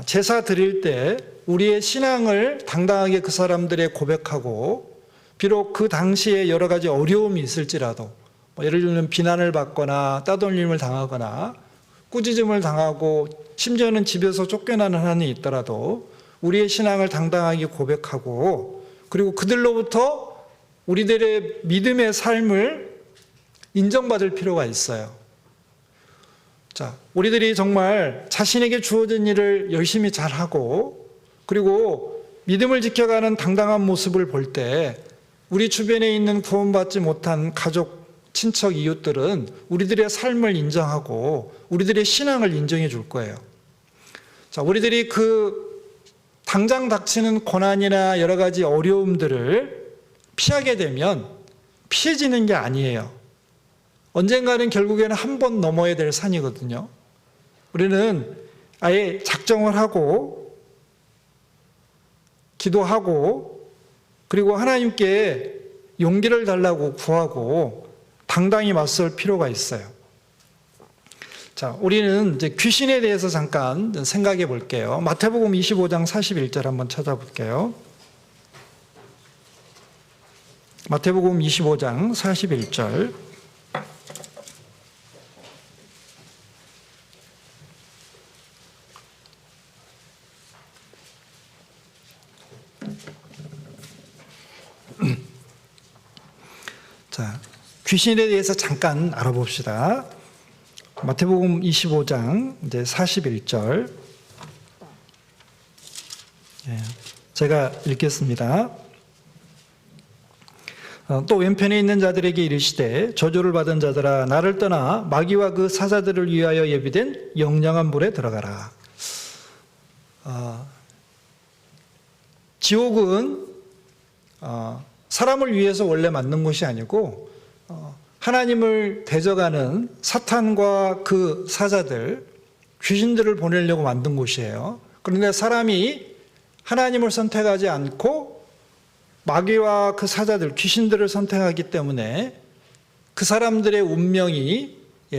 A: 제사 드릴 때 우리의 신앙을 당당하게 그 사람들에 고백하고, 비록 그 당시에 여러 가지 어려움이 있을지라도, 예를 들면 비난을 받거나 따돌림을 당하거나 꾸짖음을 당하고 심지어는 집에서 쫓겨나는 한이 있더라도 우리의 신앙을 당당하게 고백하고, 그리고 그들로부터 우리들의 믿음의 삶을 인정받을 필요가 있어요. 자, 우리들이 정말 자신에게 주어진 일을 열심히 잘하고, 그리고 믿음을 지켜가는 당당한 모습을 볼 때 우리 주변에 있는 구원받지 못한 가족, 친척, 이웃들은 우리들의 삶을 인정하고 우리들의 신앙을 인정해 줄 거예요. 자, 우리들이 그 당장 닥치는 고난이나 여러 가지 어려움들을 피하게 되면 피해지는 게 아니에요. 언젠가는 결국에는 한 번 넘어야 될 산이거든요. 우리는 아예 작정을 하고 기도하고, 그리고 하나님께 용기를 달라고 구하고 당당히 맞설 필요가 있어요. 자, 우리는 이제 귀신에 대해서 잠깐 생각해 볼게요. 마태복음 25장 41절 한번 찾아볼게요. 마태복음 25장 41절. 자, 귀신에 대해서 잠깐 알아봅시다. 마태복음 25장 이제 41절. 제가 읽겠습니다. 또 왼편에 있는 자들에게 이르시되 저주를 받은 자들아 나를 떠나 마귀와 그 사자들을 위하여 예비된 영영한 불에 들어가라. 지옥은 사람을 위해서 원래 만든 곳이 아니고 하나님을 대적하는 사탄과 그 사자들, 귀신들을 보내려고 만든 곳이에요. 그런데 사람이 하나님을 선택하지 않고 마귀와 그 사자들, 귀신들을 선택하기 때문에 그 사람들의 운명이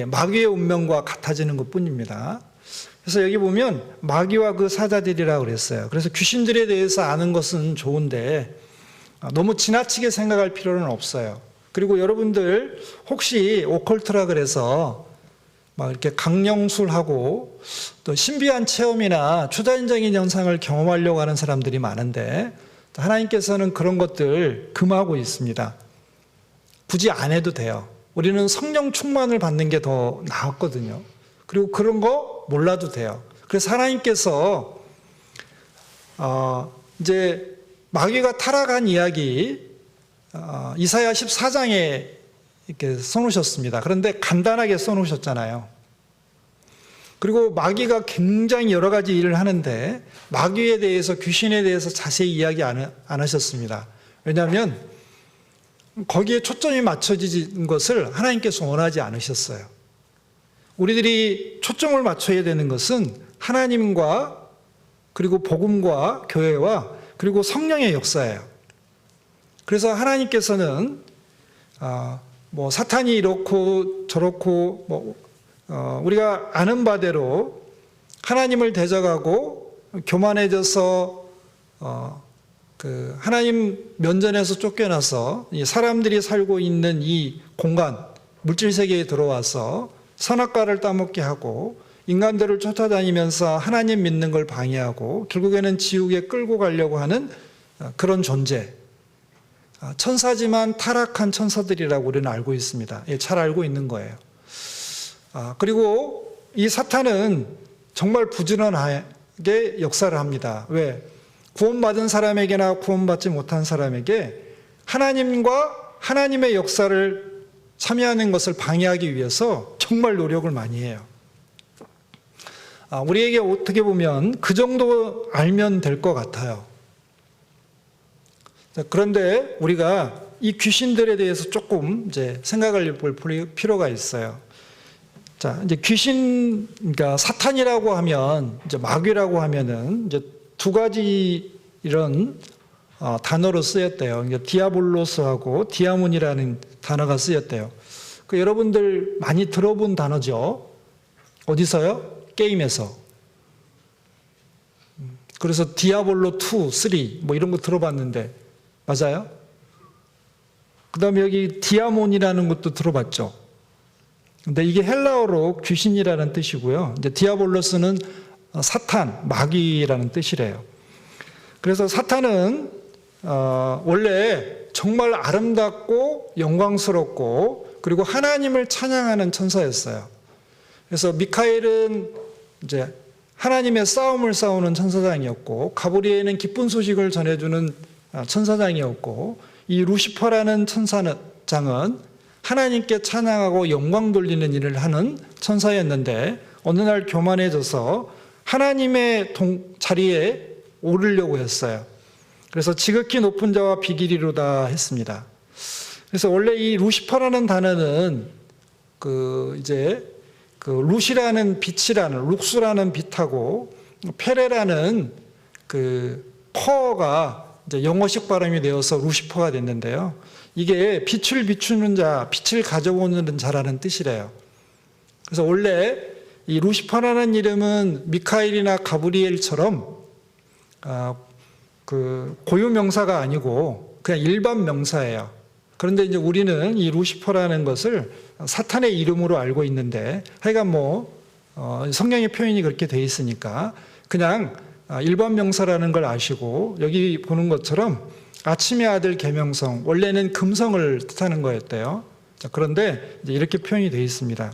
A: 마귀의 운명과 같아지는 것뿐입니다. 그래서 여기 보면 마귀와 그 사자들이라고 그랬어요. 그래서 귀신들에 대해서 아는 것은 좋은데 너무 지나치게 생각할 필요는 없어요. 그리고 여러분들 혹시 오컬트라 그래서 막 이렇게 강령술하고 또 신비한 체험이나 초자연적인 현상을 경험하려고 하는 사람들이 많은데 하나님께서는 그런 것들 금하고 있습니다. 굳이 안 해도 돼요. 우리는 성령 충만을 받는 게 더 나았거든요. 그리고 그런 거 몰라도 돼요. 그래서 하나님께서 이제 마귀가 타락한 이야기 이사야 14장에 이렇게 써놓으셨습니다. 그런데 간단하게 써놓으셨잖아요. 그리고 마귀가 굉장히 여러 가지 일을 하는데 마귀에 대해서, 귀신에 대해서 자세히 이야기 안 하셨습니다. 왜냐하면 거기에 초점이 맞춰진 것을 하나님께서 원하지 않으셨어요. 우리들이 초점을 맞춰야 되는 것은 하나님과 그리고 복음과 교회와 그리고 성령의 역사예요. 그래서 하나님께서는 뭐 사탄이 이렇고 저렇고 우리가 아는 바대로 하나님을 대적하고 교만해져서 그 하나님 면전에서 쫓겨나서 사람들이 살고 있는 이 공간, 물질 세계에 들어와서 선악과를 따먹게 하고 인간들을 쫓아다니면서 하나님 믿는 걸 방해하고 결국에는 지옥에 끌고 가려고 하는 그런 존재. 천사지만 타락한 천사들이라고 우리는 알고 있습니다. 잘 알고 있는 거예요. 그리고 이 사탄은 정말 부지런하게 역사를 합니다. 왜? 구원받은 사람에게나 구원받지 못한 사람에게 하나님과 하나님의 역사를 참여하는 것을 방해하기 위해서 정말 노력을 많이 해요. 우리에게 어떻게 보면 그 정도 알면 될 것 같아요. 그런데 우리가 이 귀신들에 대해서 조금 이제 생각을 볼 필요가 있어요. 자, 이제 귀신, 그러니까 사탄이라고 하면, 이제 마귀라고 하면은 이제 두 가지 이런 단어로 쓰였대요. 그러니까 디아볼로스하고 디아몬이라는 단어가 쓰였대요. 여러분들 많이 들어본 단어죠? 어디서요? 게임에서. 그래서 디아볼로 2, 3 뭐 이런 거 들어봤는데 맞아요? 그 다음에 여기 디아몬이라는 것도 들어봤죠? 근데 이게 헬라어로 귀신이라는 뜻이고요. 이제 디아볼로스는 사탄, 마귀라는 뜻이래요. 그래서 사탄은 원래 정말 아름답고 영광스럽고 그리고 하나님을 찬양하는 천사였어요. 그래서 미카엘은 이제 하나님의 싸움을 싸우는 천사장이었고 가브리엘은 기쁜 소식을 전해주는 천사장이었고 이 루시퍼라는 천사장은 하나님께 찬양하고 영광 돌리는 일을 하는 천사였는데 어느 날 교만해져서 하나님의 자리에 오르려고 했어요. 그래서 지극히 높은 자와 비길이로다 했습니다. 그래서 원래 이 루시퍼라는 단어는 루시라는 빛이라는 룩스라는 빛하고 페레라는 퍼가 이제 영어식 발음이 되어서 루시퍼가 됐는데요. 이게 빛을 비추는 자, 빛을 가져오는 자라는 뜻이래요. 그래서 원래 이 루시퍼라는 이름은 미카엘이나 가브리엘처럼 고유명사가 아니고 그냥 일반 명사예요. 그런데 이제 우리는 이 루시퍼라는 것을 사탄의 이름으로 알고 있는데 하여간 성경의 표현이 그렇게 돼 있으니까 그냥 일반 명사라는 걸 아시고 여기 보는 것처럼 아침의 아들 계명성, 원래는 금성을 뜻하는 거였대요. 자, 그런데 이제 이렇게 표현이 되어 있습니다.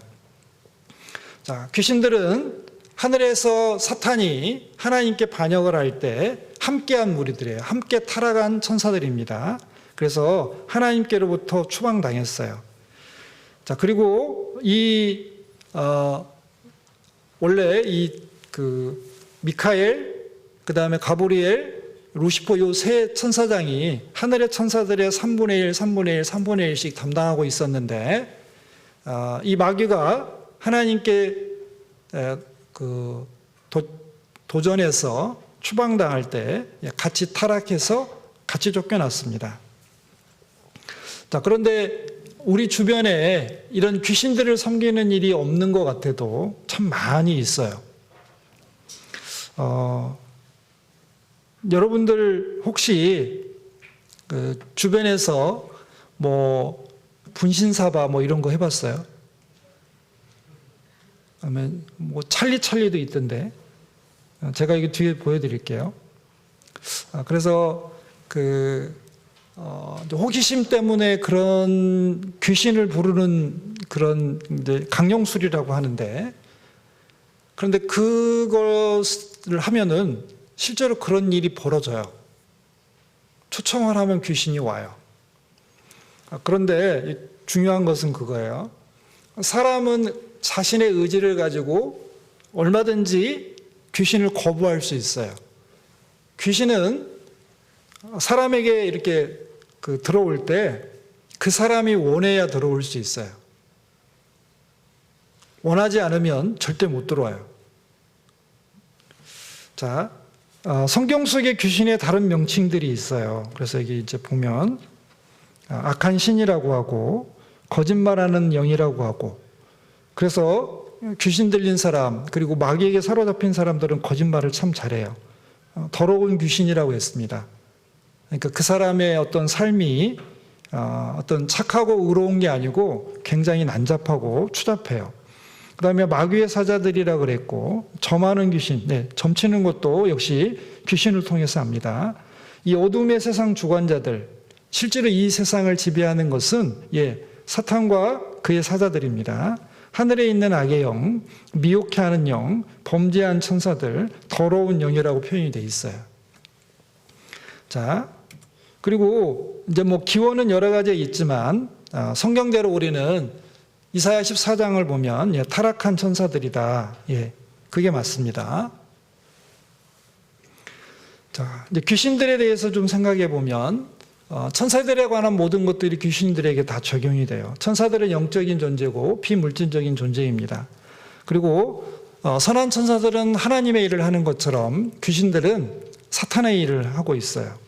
A: 자, 귀신들은 하늘에서 사탄이 하나님께 반역을 할 때 함께한 무리들이에요. 함께 타락한 천사들입니다. 그래서 하나님께로부터 추방당했어요. 자, 그리고 원래 미카엘, 그 다음에 가브리엘, 루시퍼 요 세 천사장이 하늘의 천사들의 3분의 1, 3분의 1, 3분의 1씩 담당하고 있었는데 이 마귀가 하나님께 도전해서 추방당할 때 같이 타락해서 같이 쫓겨났습니다. 자, 그런데 우리 주변에 이런 귀신들을 섬기는 일이 없는 것 같아도 참 많이 있어요. 여러분들 혹시 주변에서 분신사바 이런 거 해봤어요? 그러면 찰리도 있던데 제가 이거 뒤에 보여드릴게요. 그래서 호기심 때문에 그런 귀신을 부르는 그런 이제 강령술이라고 하는데 그런데 그것을 하면은 실제로 그런 일이 벌어져요. 초청을 하면 귀신이 와요. 그런데 중요한 것은 그거예요. 사람은 자신의 의지를 가지고 얼마든지 귀신을 거부할 수 있어요. 귀신은 사람에게 이렇게 들어올 때 그 사람이 원해야 들어올 수 있어요. 원하지 않으면 절대 못 들어와요. 자, 성경 속에 귀신의 다른 명칭들이 있어요. 그래서 여기 이제 보면 악한 신이라고 하고 거짓말하는 영이라고 하고 그래서 귀신 들린 사람 그리고 마귀에게 사로잡힌 사람들은 거짓말을 참 잘해요. 더러운 귀신이라고 했습니다. 그러니까 그 사람의 어떤 삶이 어떤 착하고 의로운 게 아니고 굉장히 난잡하고 추잡해요. 그 다음에 마귀의 사자들이라 그랬고, 점하는 귀신, 점치는 것도 역시 귀신을 통해서 합니다. 이 어둠의 세상 주관자들, 실제로 이 세상을 지배하는 것은 사탄과 그의 사자들입니다. 하늘에 있는 악의 영, 미혹해 하는 영, 범죄한 천사들, 더러운 영이라고 표현이 되어 있어요. 자, 그리고 이제 기원은 여러 가지 있지만 성경대로 우리는 이사야 14장을 보면 타락한 천사들이다. 그게 맞습니다. 자, 이제 귀신들에 대해서 좀 생각해 보면 천사들에 관한 모든 것들이 귀신들에게 다 적용이 돼요. 천사들은 영적인 존재고 비물질적인 존재입니다. 그리고 선한 천사들은 하나님의 일을 하는 것처럼 귀신들은 사탄의 일을 하고 있어요.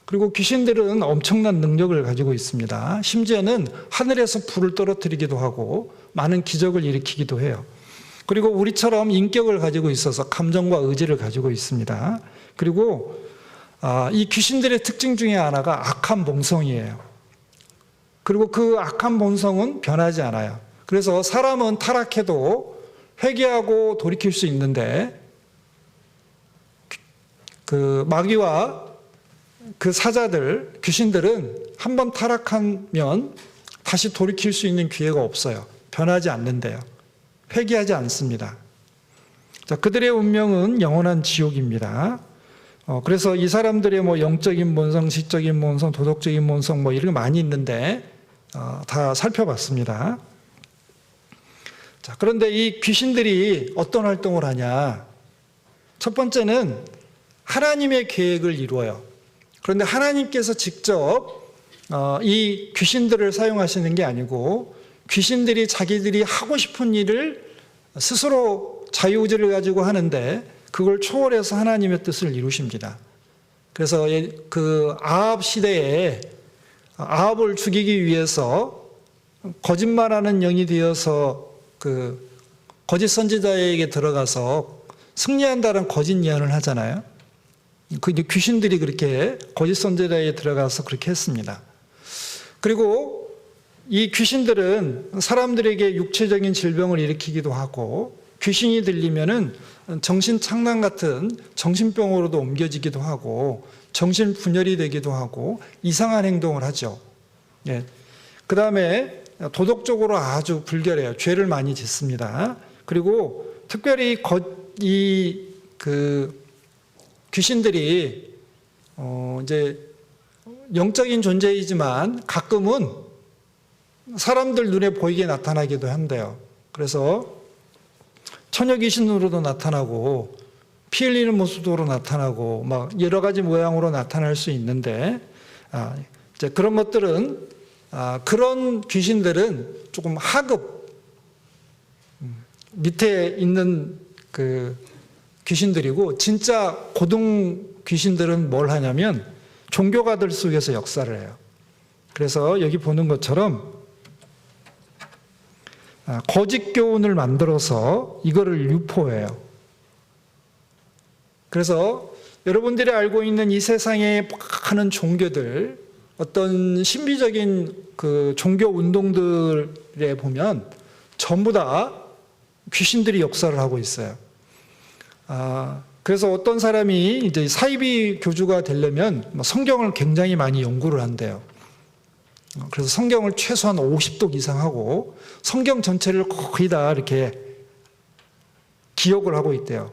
A: 그리고 귀신들은 엄청난 능력을 가지고 있습니다. 심지어는 하늘에서 불을 떨어뜨리기도 하고 많은 기적을 일으키기도 해요. 그리고 우리처럼 인격을 가지고 있어서 감정과 의지를 가지고 있습니다. 그리고 이 귀신들의 특징 중에 하나가 악한 본성이에요. 그리고 그 악한 본성은 변하지 않아요. 그래서 사람은 타락해도 회개하고 돌이킬 수 있는데 그 마귀와 그 사자들, 귀신들은 한번 타락하면 다시 돌이킬 수 있는 기회가 없어요. 변하지 않는데요. 회개하지 않습니다. 자, 그들의 운명은 영원한 지옥입니다. 그래서 이 사람들의 영적인 본성, 지적인 본성, 도덕적인 본성 이런 게 많이 있는데 다 살펴봤습니다. 자, 그런데 이 귀신들이 어떤 활동을 하냐? 첫 번째는 하나님의 계획을 이루어요. 그런데 하나님께서 직접 이 귀신들을 사용하시는 게 아니고 귀신들이 자기들이 하고 싶은 일을 스스로 자유의지를 가지고 하는데 그걸 초월해서 하나님의 뜻을 이루십니다. 그래서 그 아합 시대에 아합을 죽이기 위해서 거짓말하는 영이 되어서 그 거짓 선지자에게 들어가서 승리한다는 거짓 예언을 하잖아요. 그 귀신들이 그렇게 거짓 선지자에 들어가서 그렇게 했습니다. 그리고 이 귀신들은 사람들에게 육체적인 질병을 일으키기도 하고 귀신이 들리면은 정신착란 같은 정신병으로도 옮겨지기도 하고 정신분열이 되기도 하고 이상한 행동을 하죠. 그 다음에 도덕적으로 아주 불결해요. 죄를 많이 짓습니다. 그리고 특별히 귀신들이 이제 영적인 존재이지만 가끔은 사람들 눈에 보이게 나타나기도 한대요. 그래서 처녀 귀신으로도 나타나고 피 흘리는 모습으로 나타나고 여러 가지 모양으로 나타날 수 있는데 이제 그런 것들은 그런 귀신들은 조금 하급 밑에 있는 그 귀신들이고 진짜 고등 귀신들은 뭘 하냐면 종교가들 속에서 역사를 해요. 그래서 여기 보는 것처럼 거짓 교훈을 만들어서 이거를 유포해요. 그래서 여러분들이 알고 있는 이 세상에 많은 종교들, 어떤 신비적인 그 종교 운동들에 보면 전부 다 귀신들이 역사를 하고 있어요. 그래서 어떤 사람이 이제 사이비 교주가 되려면 성경을 굉장히 많이 연구를 한대요. 그래서 성경을 최소한 50독 이상 하고 성경 전체를 거의 다 이렇게 기억을 하고 있대요.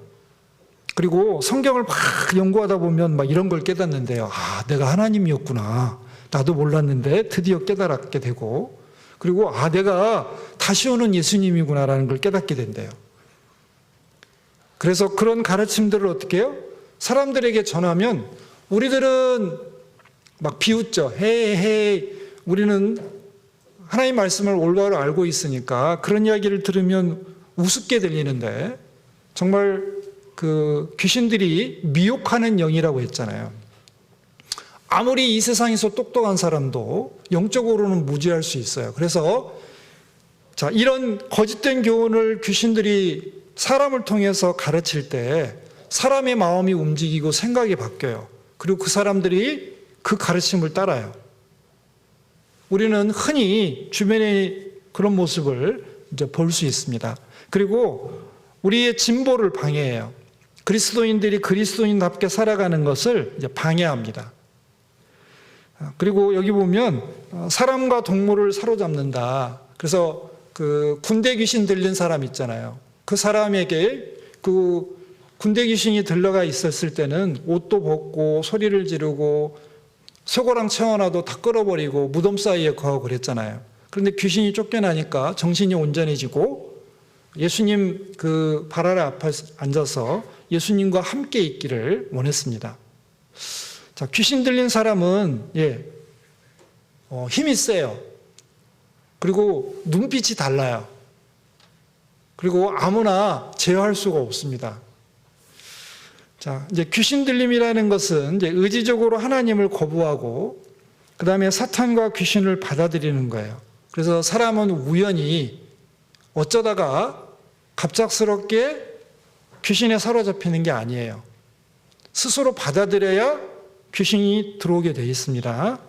A: 그리고 성경을 막 연구하다 보면 이런 걸 깨닫는데요. 내가 하나님이었구나. 나도 몰랐는데 드디어 깨달았게 되고, 그리고 내가 다시 오는 예수님이구나라는 걸 깨닫게 된대요. 그래서 그런 가르침들을 어떻게 해요? 사람들에게 전하면 우리들은 막 비웃죠. 헤이, 우리는 하나님 말씀을 올바로 알고 있으니까 그런 이야기를 들으면 우습게 들리는데 정말 그 귀신들이 미혹하는 영이라고 했잖아요. 아무리 이 세상에서 똑똑한 사람도 영적으로는 무지할 수 있어요. 그래서 이런 거짓된 교훈을 귀신들이 사람을 통해서 가르칠 때 사람의 마음이 움직이고 생각이 바뀌어요. 그리고 그 사람들이 그 가르침을 따라요. 우리는 흔히 주변의 그런 모습을 이제 볼 수 있습니다. 그리고 우리의 진보를 방해해요. 그리스도인들이 그리스도인답게 살아가는 것을 이제 방해합니다. 그리고 여기 보면 사람과 동물을 사로잡는다. 그래서 그 군대 귀신 들린 사람 있잖아요. 그 사람에게 그 군대 귀신이 들러가 있었을 때는 옷도 벗고 소리를 지르고 쇠고랑 채워놔도 다 끌어버리고 무덤 사이에 거하고 그랬잖아요. 그런데 귀신이 쫓겨나니까 정신이 온전해지고 예수님 그 발 아래 앞에 앉아서 예수님과 함께 있기를 원했습니다. 자, 귀신 들린 사람은 힘이 세요. 그리고 눈빛이 달라요. 그리고 아무나 제어할 수가 없습니다. 자, 이제 귀신 들림이라는 것은 이제 의지적으로 하나님을 거부하고 그 다음에 사탄과 귀신을 받아들이는 거예요. 그래서 사람은 우연히 어쩌다가 갑작스럽게 귀신에 사로잡히는 게 아니에요. 스스로 받아들여야 귀신이 들어오게 되어 있습니다.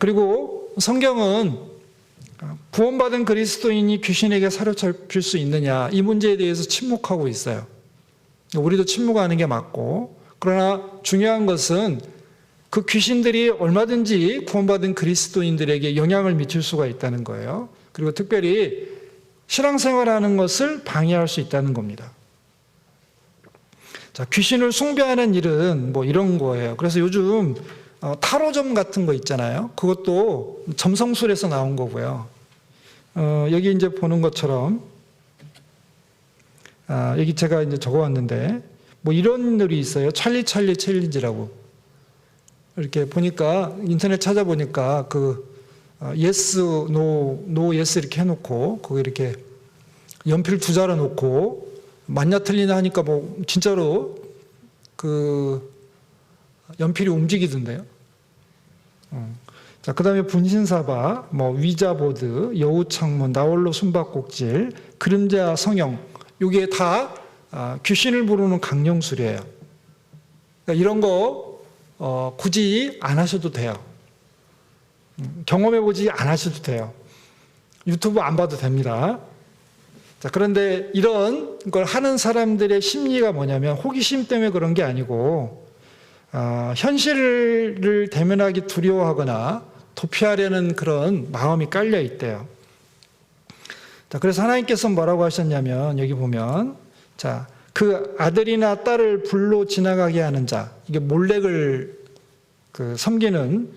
A: 그리고 성경은 구원받은 그리스도인이 귀신에게 사로잡힐 수 있느냐 이 문제에 대해서 침묵하고 있어요. 우리도 침묵하는 게 맞고, 그러나 중요한 것은 그 귀신들이 얼마든지 구원받은 그리스도인들에게 영향을 미칠 수가 있다는 거예요. 그리고 특별히 신앙생활하는 것을 방해할 수 있다는 겁니다. 자, 귀신을 숭배하는 일은 뭐 이런 거예요. 그래서 요즘 타로점 같은 거 있잖아요. 그것도 점성술에서 나온 거고요. 여기 이제 보는 것처럼 여기 제가 이제 적어왔는데 뭐 이런 글이 있어요. 찰리 챌린지라고. 이렇게 보니까 인터넷 찾아보니까 그 yes, no, yes 이렇게 해놓고 거기 이렇게 연필 2자로 놓고 맞냐 틀리냐 하니까 뭐 진짜로 그 연필이 움직이던데요. 자, 그 다음에 분신사바, 뭐 위자보드, 여우창문, 나홀로 숨바꼭질, 그림자 성형, 이게 다 귀신을 부르는 강령술이에요. 그러니까 이런 거 굳이 안 하셔도 돼요. 경험해보지 안 하셔도 돼요. 유튜브 안 봐도 됩니다. 자, 그런데 이런 걸 하는 사람들의 심리가 뭐냐면 호기심 때문에 그런 게 아니고 현실을 대면하기 두려워하거나 도피하려는 그런 마음이 깔려 있대요. 자, 그래서 하나님께서 뭐라고 하셨냐면 여기 보면 자, 그 아들이나 딸을 불로 지나가게 하는 자, 이게 몰렉을 섬기는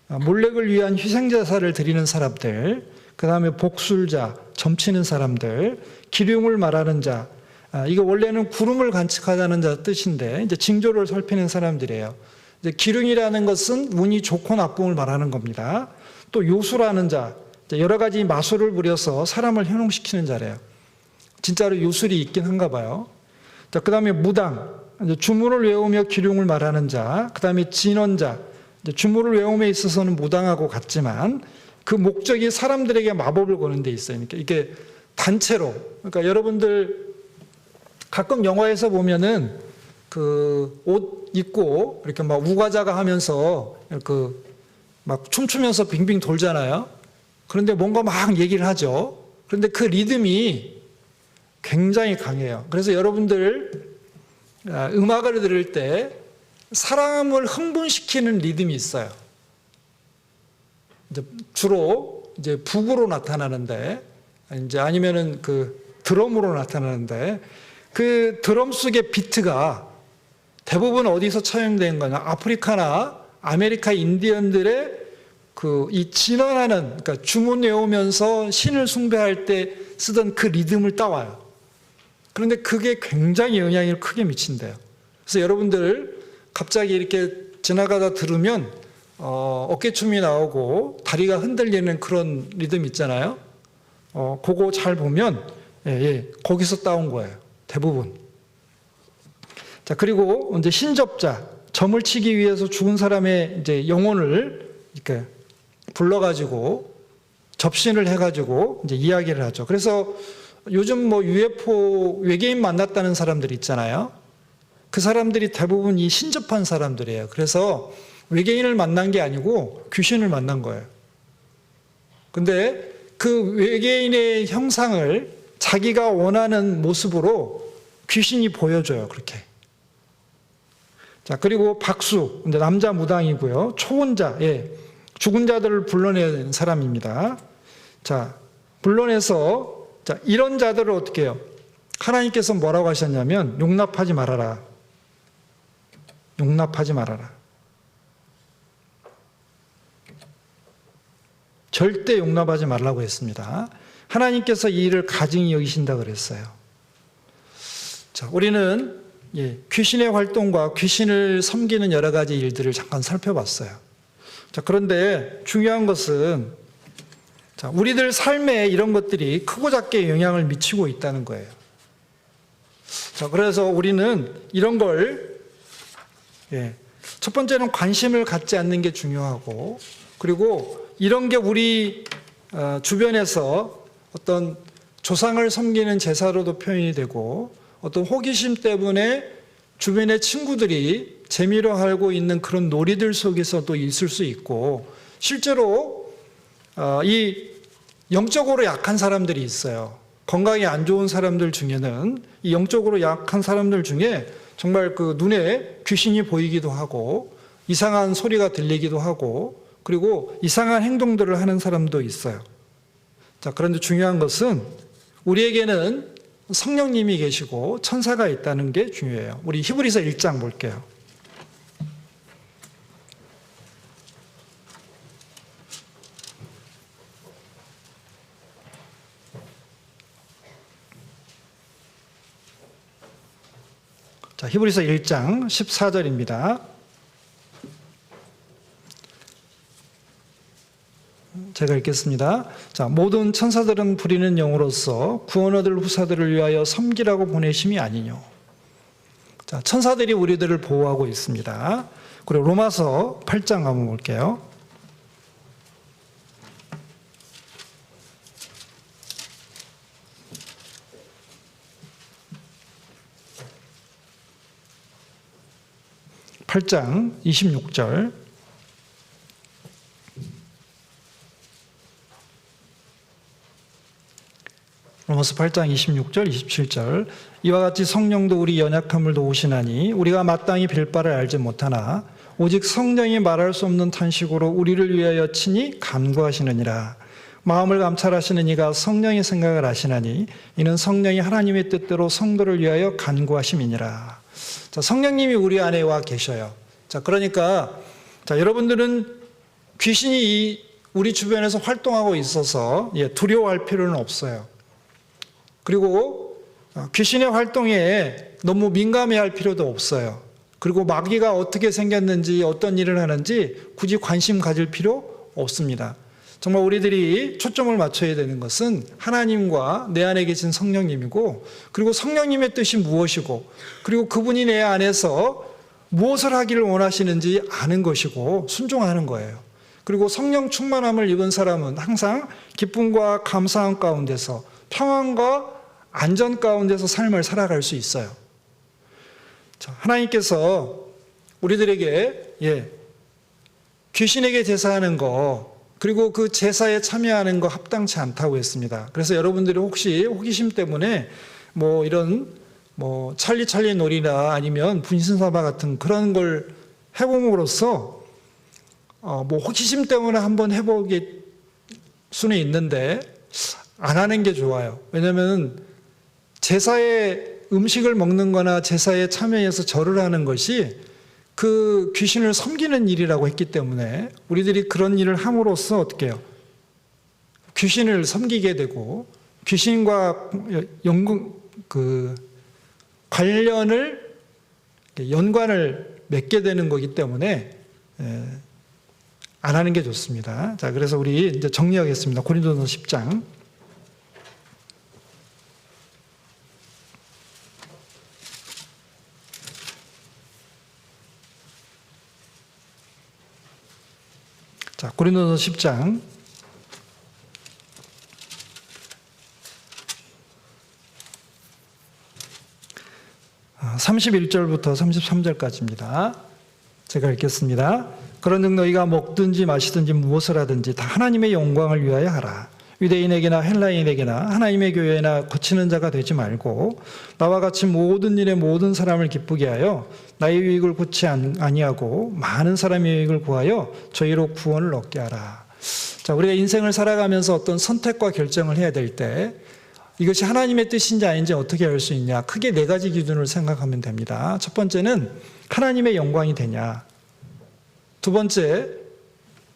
A: 몰렉을 위한 희생제사를 드리는 사람들, 그 다음에 복술자, 점치는 사람들, 기륭을 말하는 자, 이거 원래는 구름을 관측하자는 자 뜻인데 이제 징조를 살피는 사람들이에요. 이제 기륭이라는 것은 운이 좋고 나쁨을 말하는 겁니다. 또 요술하는 자, 여러 가지 마술을 부려서 사람을 현혹시키는 자래요. 진짜로 요술이 있긴 한가 봐요. 자, 그 다음에 무당, 주문을 외우며 기륭을 말하는 자, 그 다음에 진언자, 주문을 외움에 있어서는 무당하고 같지만 그 목적이 사람들에게 마법을 거는 데 있어요. 그러니까 이게 단체로, 그러니까 여러분들 가끔 영화에서 보면은 그 옷 입고 이렇게 막 우과자가 하면서 그 막 춤추면서 빙빙 돌잖아요. 그런데 뭔가 막 얘기를 하죠. 그런데 그 리듬이 굉장히 강해요. 그래서 여러분들 음악을 들을 때 사람을 흥분시키는 리듬이 있어요. 이제 주로 이제 북으로 나타나는데, 이제 아니면은 그 드럼으로 나타나는데, 그 드럼 속의 비트가 대부분 어디서 차용된 거냐? 아프리카나 아메리카 인디언들의 그 이 진언하는, 그러니까 주문 외우면서 신을 숭배할 때 쓰던 그 리듬을 따와요. 그런데 그게 굉장히 영향을 크게 미친대요. 그래서 여러분들 갑자기 이렇게 지나가다 들으면 어깨춤이 나오고 다리가 흔들리는 그런 리듬 있잖아요. 그거 잘 보면 거기서 따온 거예요. 대부분. 자, 그리고 이제 신접자, 점을 치기 위해서 죽은 사람의 이제 영혼을 이렇게 불러가지고 접신을 해가지고 이제 이야기를 하죠. 그래서 요즘 뭐 UFO 외계인 만났다는 사람들 있잖아요. 그 사람들이 대부분 이 신접한 사람들이에요. 그래서 외계인을 만난 게 아니고 귀신을 만난 거예요. 근데 그 외계인의 형상을 자기가 원하는 모습으로 귀신이 보여줘요. 그렇게. 자, 그리고 박수, 남자 무당이고요. 초혼자, 죽은 자들을 불러내는 사람입니다. 자, 불러내서, 자, 이런 자들을 어떻게 해요? 하나님께서 뭐라고 하셨냐면, 용납하지 말아라. 용납하지 말아라. 절대 용납하지 말라고 했습니다. 하나님께서 이 일을 가증히 여기신다 그랬어요. 자, 우리는 귀신의 활동과 귀신을 섬기는 여러 가지 일들을 잠깐 살펴봤어요. 자, 그런데 중요한 것은, 자, 우리들 삶에 이런 것들이 크고 작게 영향을 미치고 있다는 거예요. 자, 그래서 우리는 이런 걸, 첫 번째는 관심을 갖지 않는 게 중요하고, 그리고 이런 게 우리 주변에서 어떤 조상을 섬기는 제사로도 표현이 되고, 어떤 호기심 때문에 주변의 친구들이 재미로 알고 있는 그런 놀이들 속에서도 있을 수 있고, 실제로 이 영적으로 약한 사람들이 있어요. 건강이 안 좋은 사람들 중에는 이 영적으로 약한 사람들 중에 정말 그 눈에 귀신이 보이기도 하고 이상한 소리가 들리기도 하고 그리고 이상한 행동들을 하는 사람도 있어요. 자, 그런데 중요한 것은 우리에게는 성령님이 계시고 천사가 있다는 게 중요해요. 우리 히브리서 1장 볼게요. 자, 히브리서 1장 14절입니다. 제가 읽겠습니다. 자, 모든 천사들은 부리는 영으로서 구원 얻을 후사들을 위하여 섬기라고 보내심이 아니뇨. 자, 천사들이 우리들을 보호하고 있습니다. 그리고 로마서 8장 한번 볼게요. (8장) 26절. 로마서 8장 26절, 27절. 이와 같이 성령도 우리 연약함을 도우시나니 우리가 마땅히 빌 바를 알지 못하나 오직 성령이 말할 수 없는 탄식으로 우리를 위하여 친히 간구하시느니라. 마음을 감찰하시는 이가 성령의 생각을 아시나니 이는 성령이 하나님의 뜻대로 성도를 위하여 간구하심이니라. 자, 성령님이 우리 안에 와 계셔요. 자, 그러니까 자, 여러분들은 귀신이 우리 주변에서 활동하고 있어서 두려워할 필요는 없어요. 그리고 귀신의 활동에 너무 민감해할 필요도 없어요. 그리고 마귀가 어떻게 생겼는지 어떤 일을 하는지 굳이 관심 가질 필요 없습니다. 정말 우리들이 초점을 맞춰야 되는 것은 하나님과 내 안에 계신 성령님이고 그리고 성령님의 뜻이 무엇이고 그리고 그분이 내 안에서 무엇을 하기를 원하시는지 아는 것이고 순종하는 거예요. 그리고 성령 충만함을 입은 사람은 항상 기쁨과 감사함 가운데서 평안과 안전 가운데서 삶을 살아갈 수 있어요. 자, 하나님께서 우리들에게 귀신에게 제사하는 거 그리고 그 제사에 참여하는 거 합당치 않다고 했습니다. 그래서 여러분들이 혹시 호기심 때문에 이런 찰리 놀이나 아니면 분신사바 같은 그런 걸 해봄으로써 호기심 때문에 한번 해보길 수는 있는데 안 하는 게 좋아요. 왜냐하면 제사에 음식을 먹는 거나 제사에 참여해서 절을 하는 것이 그 귀신을 섬기는 일이라고 했기 때문에 우리들이 그런 일을 함으로써 어떻게 해요? 귀신을 섬기게 되고 귀신과 연관을 맺게 되는 거기 때문에 안 하는 게 좋습니다. 자, 그래서 우리 이제 정리하겠습니다. 고린도서 10장. 자, 고린도서 10장 31절부터 33절까지입니다. 제가 읽겠습니다. 그런즉 너희가 먹든지 마시든지 무엇을 하든지 다 하나님의 영광을 위하여 하라. 유대인에게나 헬라인에게나 하나님의 교회나 거치는 자가 되지 말고 나와 같이 모든 일에 모든 사람을 기쁘게 하여 나의 유익을 구치 아니하고 많은 사람의 유익을 구하여 저희로 구원을 얻게 하라. 자, 우리가 인생을 살아가면서 어떤 선택과 결정을 해야 될 때 이것이 하나님의 뜻인지 아닌지 어떻게 알 수 있냐? 크게 네 가지 기준을 생각하면 됩니다. 첫 번째는 하나님의 영광이 되냐? 두 번째,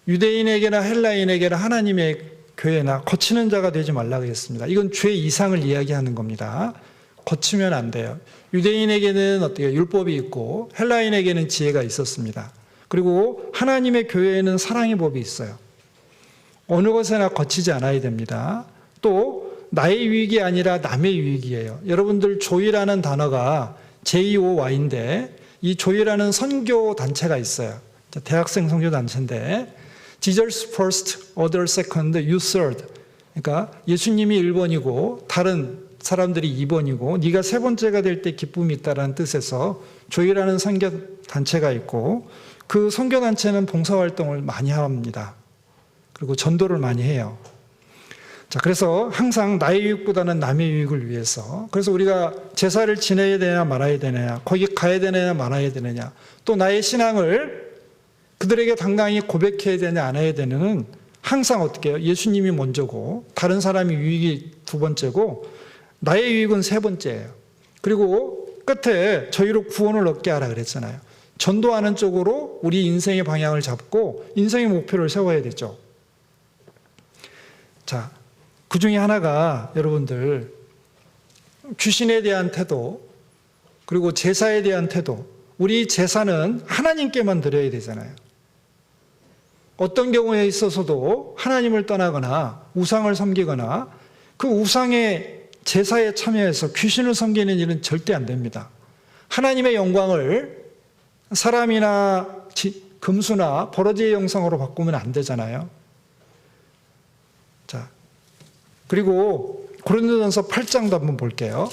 A: 유대인에게나 헬라인에게나 하나님의 교회나 거치는 자가 되지 말라고 했습니다. 이건 죄 이상을 이야기하는 겁니다. 거치면 안 돼요. 유대인에게는 어때요? 율법이 있고 헬라인에게는 지혜가 있었습니다. 그리고 하나님의 교회에는 사랑의 법이 있어요. 어느 것에나 거치지 않아야 됩니다. 또 나의 유익이 아니라 남의 유익이에요. 여러분들 조이라는 단어가 JOY인데 이 조이라는 선교 단체가 있어요. 대학생 선교 단체인데 Jesus first, others second, you third. 그러니까 예수님이 1번이고 다른 사람들이 2번이고 네가 세 번째가 될 때 기쁨이 있다는 뜻에서 조이라는 선교 단체가 있고 그 선교 단체는 봉사활동을 많이 합니다. 그리고 전도를 많이 해요. 자, 그래서 항상 나의 유익보다는 남의 유익을 위해서, 그래서 우리가 제사를 지내야 되냐 말아야 되느냐, 거기 가야 되느냐 말아야 되느냐, 또 나의 신앙을 그들에게 당당히 고백해야 되냐 안 해야 되느냐는 항상 어떻게 해요? 예수님이 먼저고 다른 사람이 유익이 두 번째고 나의 유익은 세 번째예요. 그리고 끝에 저희로 구원을 얻게 하라 그랬잖아요. 전도하는 쪽으로 우리 인생의 방향을 잡고 인생의 목표를 세워야 되죠. 자, 그 중에 하나가 여러분들 귀신에 대한 태도, 그리고 제사에 대한 태도. 우리 제사는 하나님께만 드려야 되잖아요. 어떤 경우에 있어서도 하나님을 떠나거나 우상을 섬기거나 그 우상의 제사에 참여해서 귀신을 섬기는 일은 절대 안 됩니다. 하나님의 영광을 사람이나 금수나 버러지의 형상으로 바꾸면 안 되잖아요. 자, 그리고 고린도전서 8장도 한번 볼게요.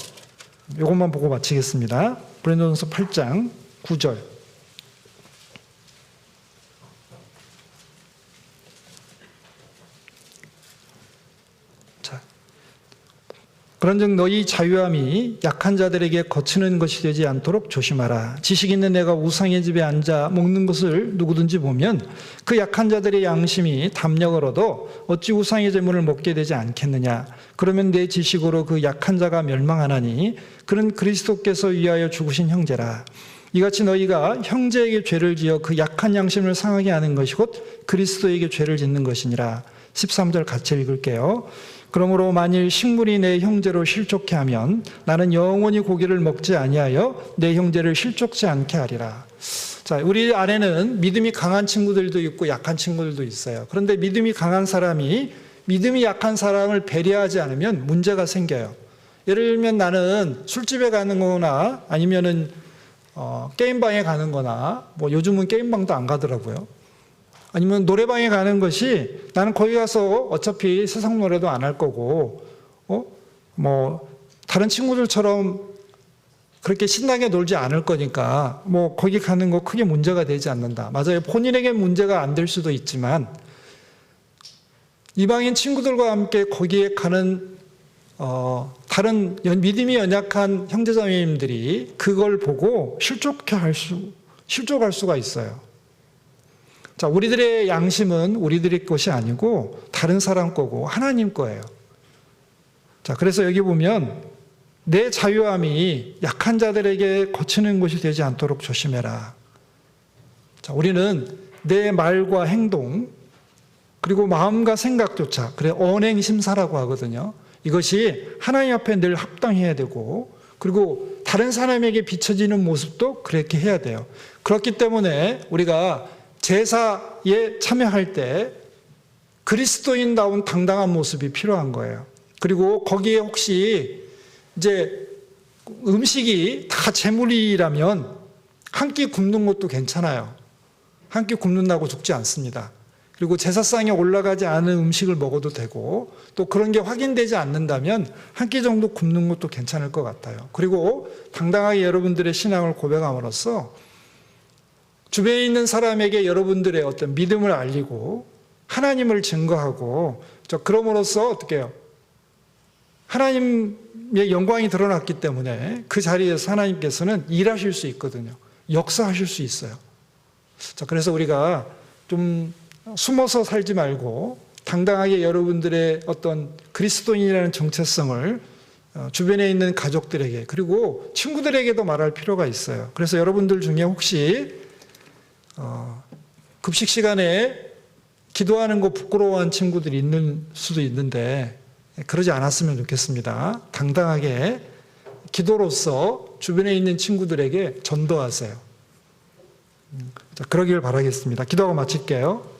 A: 이것만 보고 마치겠습니다. 고린도전서 8장 9절. 자, 그런즉 너희 자유함이 약한 자들에게 거치는 것이 되지 않도록 조심하라. 지식 있는 내가 우상의 집에 앉아 먹는 것을 누구든지 보면 그 약한 자들의 양심이 담력을 얻어 어찌 우상의 제물을 먹게 되지 않겠느냐. 그러면 내 지식으로 그 약한 자가 멸망하나니 그는 그리스도께서 위하여 죽으신 형제라. 이같이 너희가 형제에게 죄를 지어 그 약한 양심을 상하게 하는 것이 곧 그리스도에게 죄를 짓는 것이니라. 13절 같이 읽을게요. 그러므로 만일 식물이 내 형제로 실족해 하면 나는 영원히 고기를 먹지 아니하여 내 형제를 실족지 않게 하리라. 자, 우리 안에는 믿음이 강한 친구들도 있고 약한 친구들도 있어요. 그런데 믿음이 강한 사람이 믿음이 약한 사람을 배려하지 않으면 문제가 생겨요. 예를 들면 나는 술집에 가는 거나 아니면은 게임방에 가는 거나 뭐 요즘은 게임방도 안 가더라고요. 아니면 노래방에 가는 것이 나는 거기 가서 어차피 세상 노래도 안 할 거고 뭐 다른 친구들처럼 그렇게 신나게 놀지 않을 거니까 뭐 거기 가는 거 크게 문제가 되지 않는다. 맞아요. 본인에게 문제가 안 될 수도 있지만 이방인 친구들과 함께 거기에 가는 다른 믿음이 연약한 형제자매님들이 그걸 보고 실족할 수가 있어요. 자, 우리들의 양심은 우리들의 것이 아니고 다른 사람 거고 하나님 거예요. 자, 그래서 여기 보면 내 자유함이 약한 자들에게 거치는 것이 되지 않도록 조심해라. 자, 우리는 내 말과 행동 그리고 마음과 생각조차, 그래 언행심사라고 하거든요. 이것이 하나님 앞에 늘 합당해야 되고 그리고 다른 사람에게 비춰지는 모습도 그렇게 해야 돼요. 그렇기 때문에 우리가 제사에 참여할 때 그리스도인다운 당당한 모습이 필요한 거예요. 그리고 거기에 혹시 이제 음식이 다 제물이라면 한 끼 굶는 것도 괜찮아요. 한 끼 굶는다고 죽지 않습니다. 그리고 제사상에 올라가지 않은 음식을 먹어도 되고 또 그런 게 확인되지 않는다면 한 끼 정도 굶는 것도 괜찮을 것 같아요. 그리고 당당하게 여러분들의 신앙을 고백함으로써 주변에 있는 사람에게 여러분들의 어떤 믿음을 알리고 하나님을 증거하고 그럼으로써 어떻게 해요? 하나님의 영광이 드러났기 때문에 그 자리에서 하나님께서는 일하실 수 있거든요. 역사하실 수 있어요. 자, 그래서 우리가 좀 숨어서 살지 말고 당당하게 여러분들의 어떤 그리스도인이라는 정체성을 주변에 있는 가족들에게 그리고 친구들에게도 말할 필요가 있어요. 그래서 여러분들 중에 혹시 급식 시간에 기도하는 거 부끄러워한 친구들이 있는 수도 있는데 그러지 않았으면 좋겠습니다. 당당하게 기도로서 주변에 있는 친구들에게 전도하세요. 자, 그러길 바라겠습니다. 기도하고 마칠게요.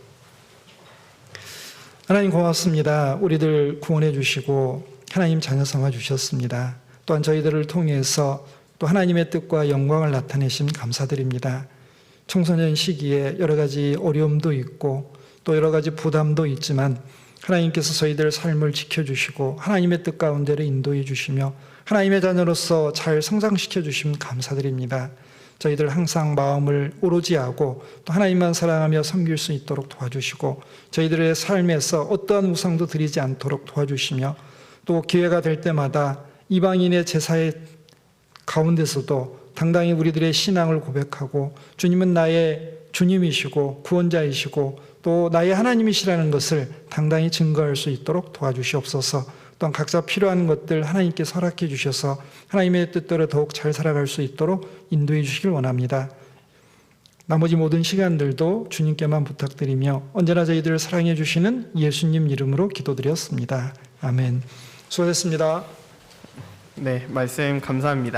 A: 하나님 고맙습니다. 우리들 구원해 주시고 하나님 자녀 삼아 주셨습니다. 또한 저희들을 통해서 또 하나님의 뜻과 영광을 나타내심 감사드립니다. 청소년 시기에 여러 가지 어려움도 있고 또 여러 가지 부담도 있지만 하나님께서 저희들 삶을 지켜주시고 하나님의 뜻 가운데를 인도해 주시며 하나님의 자녀로서 잘 성장시켜 주시면 감사드립니다. 저희들 항상 마음을 오로지 하고 또 하나님만 사랑하며 섬길 수 있도록 도와주시고 저희들의 삶에서 어떠한 우상도 드리지 않도록 도와주시며 또 기회가 될 때마다 이방인의 제사의 가운데서도 당당히 우리들의 신앙을 고백하고 주님은 나의 주님이시고 구원자이시고 또 나의 하나님이시라는 것을 당당히 증거할 수 있도록 도와주시옵소서. 또한 각자 필요한 것들 하나님께서 허락해 주셔서 하나님의 뜻대로 더욱 잘 살아갈 수 있도록 인도해 주시길 원합니다. 나머지 모든 시간들도 주님께만 부탁드리며 언제나 저희들을 사랑해 주시는 예수님 이름으로 기도드렸습니다. 아멘. 수고하셨습니다.
B: 네, 말씀 감사합니다.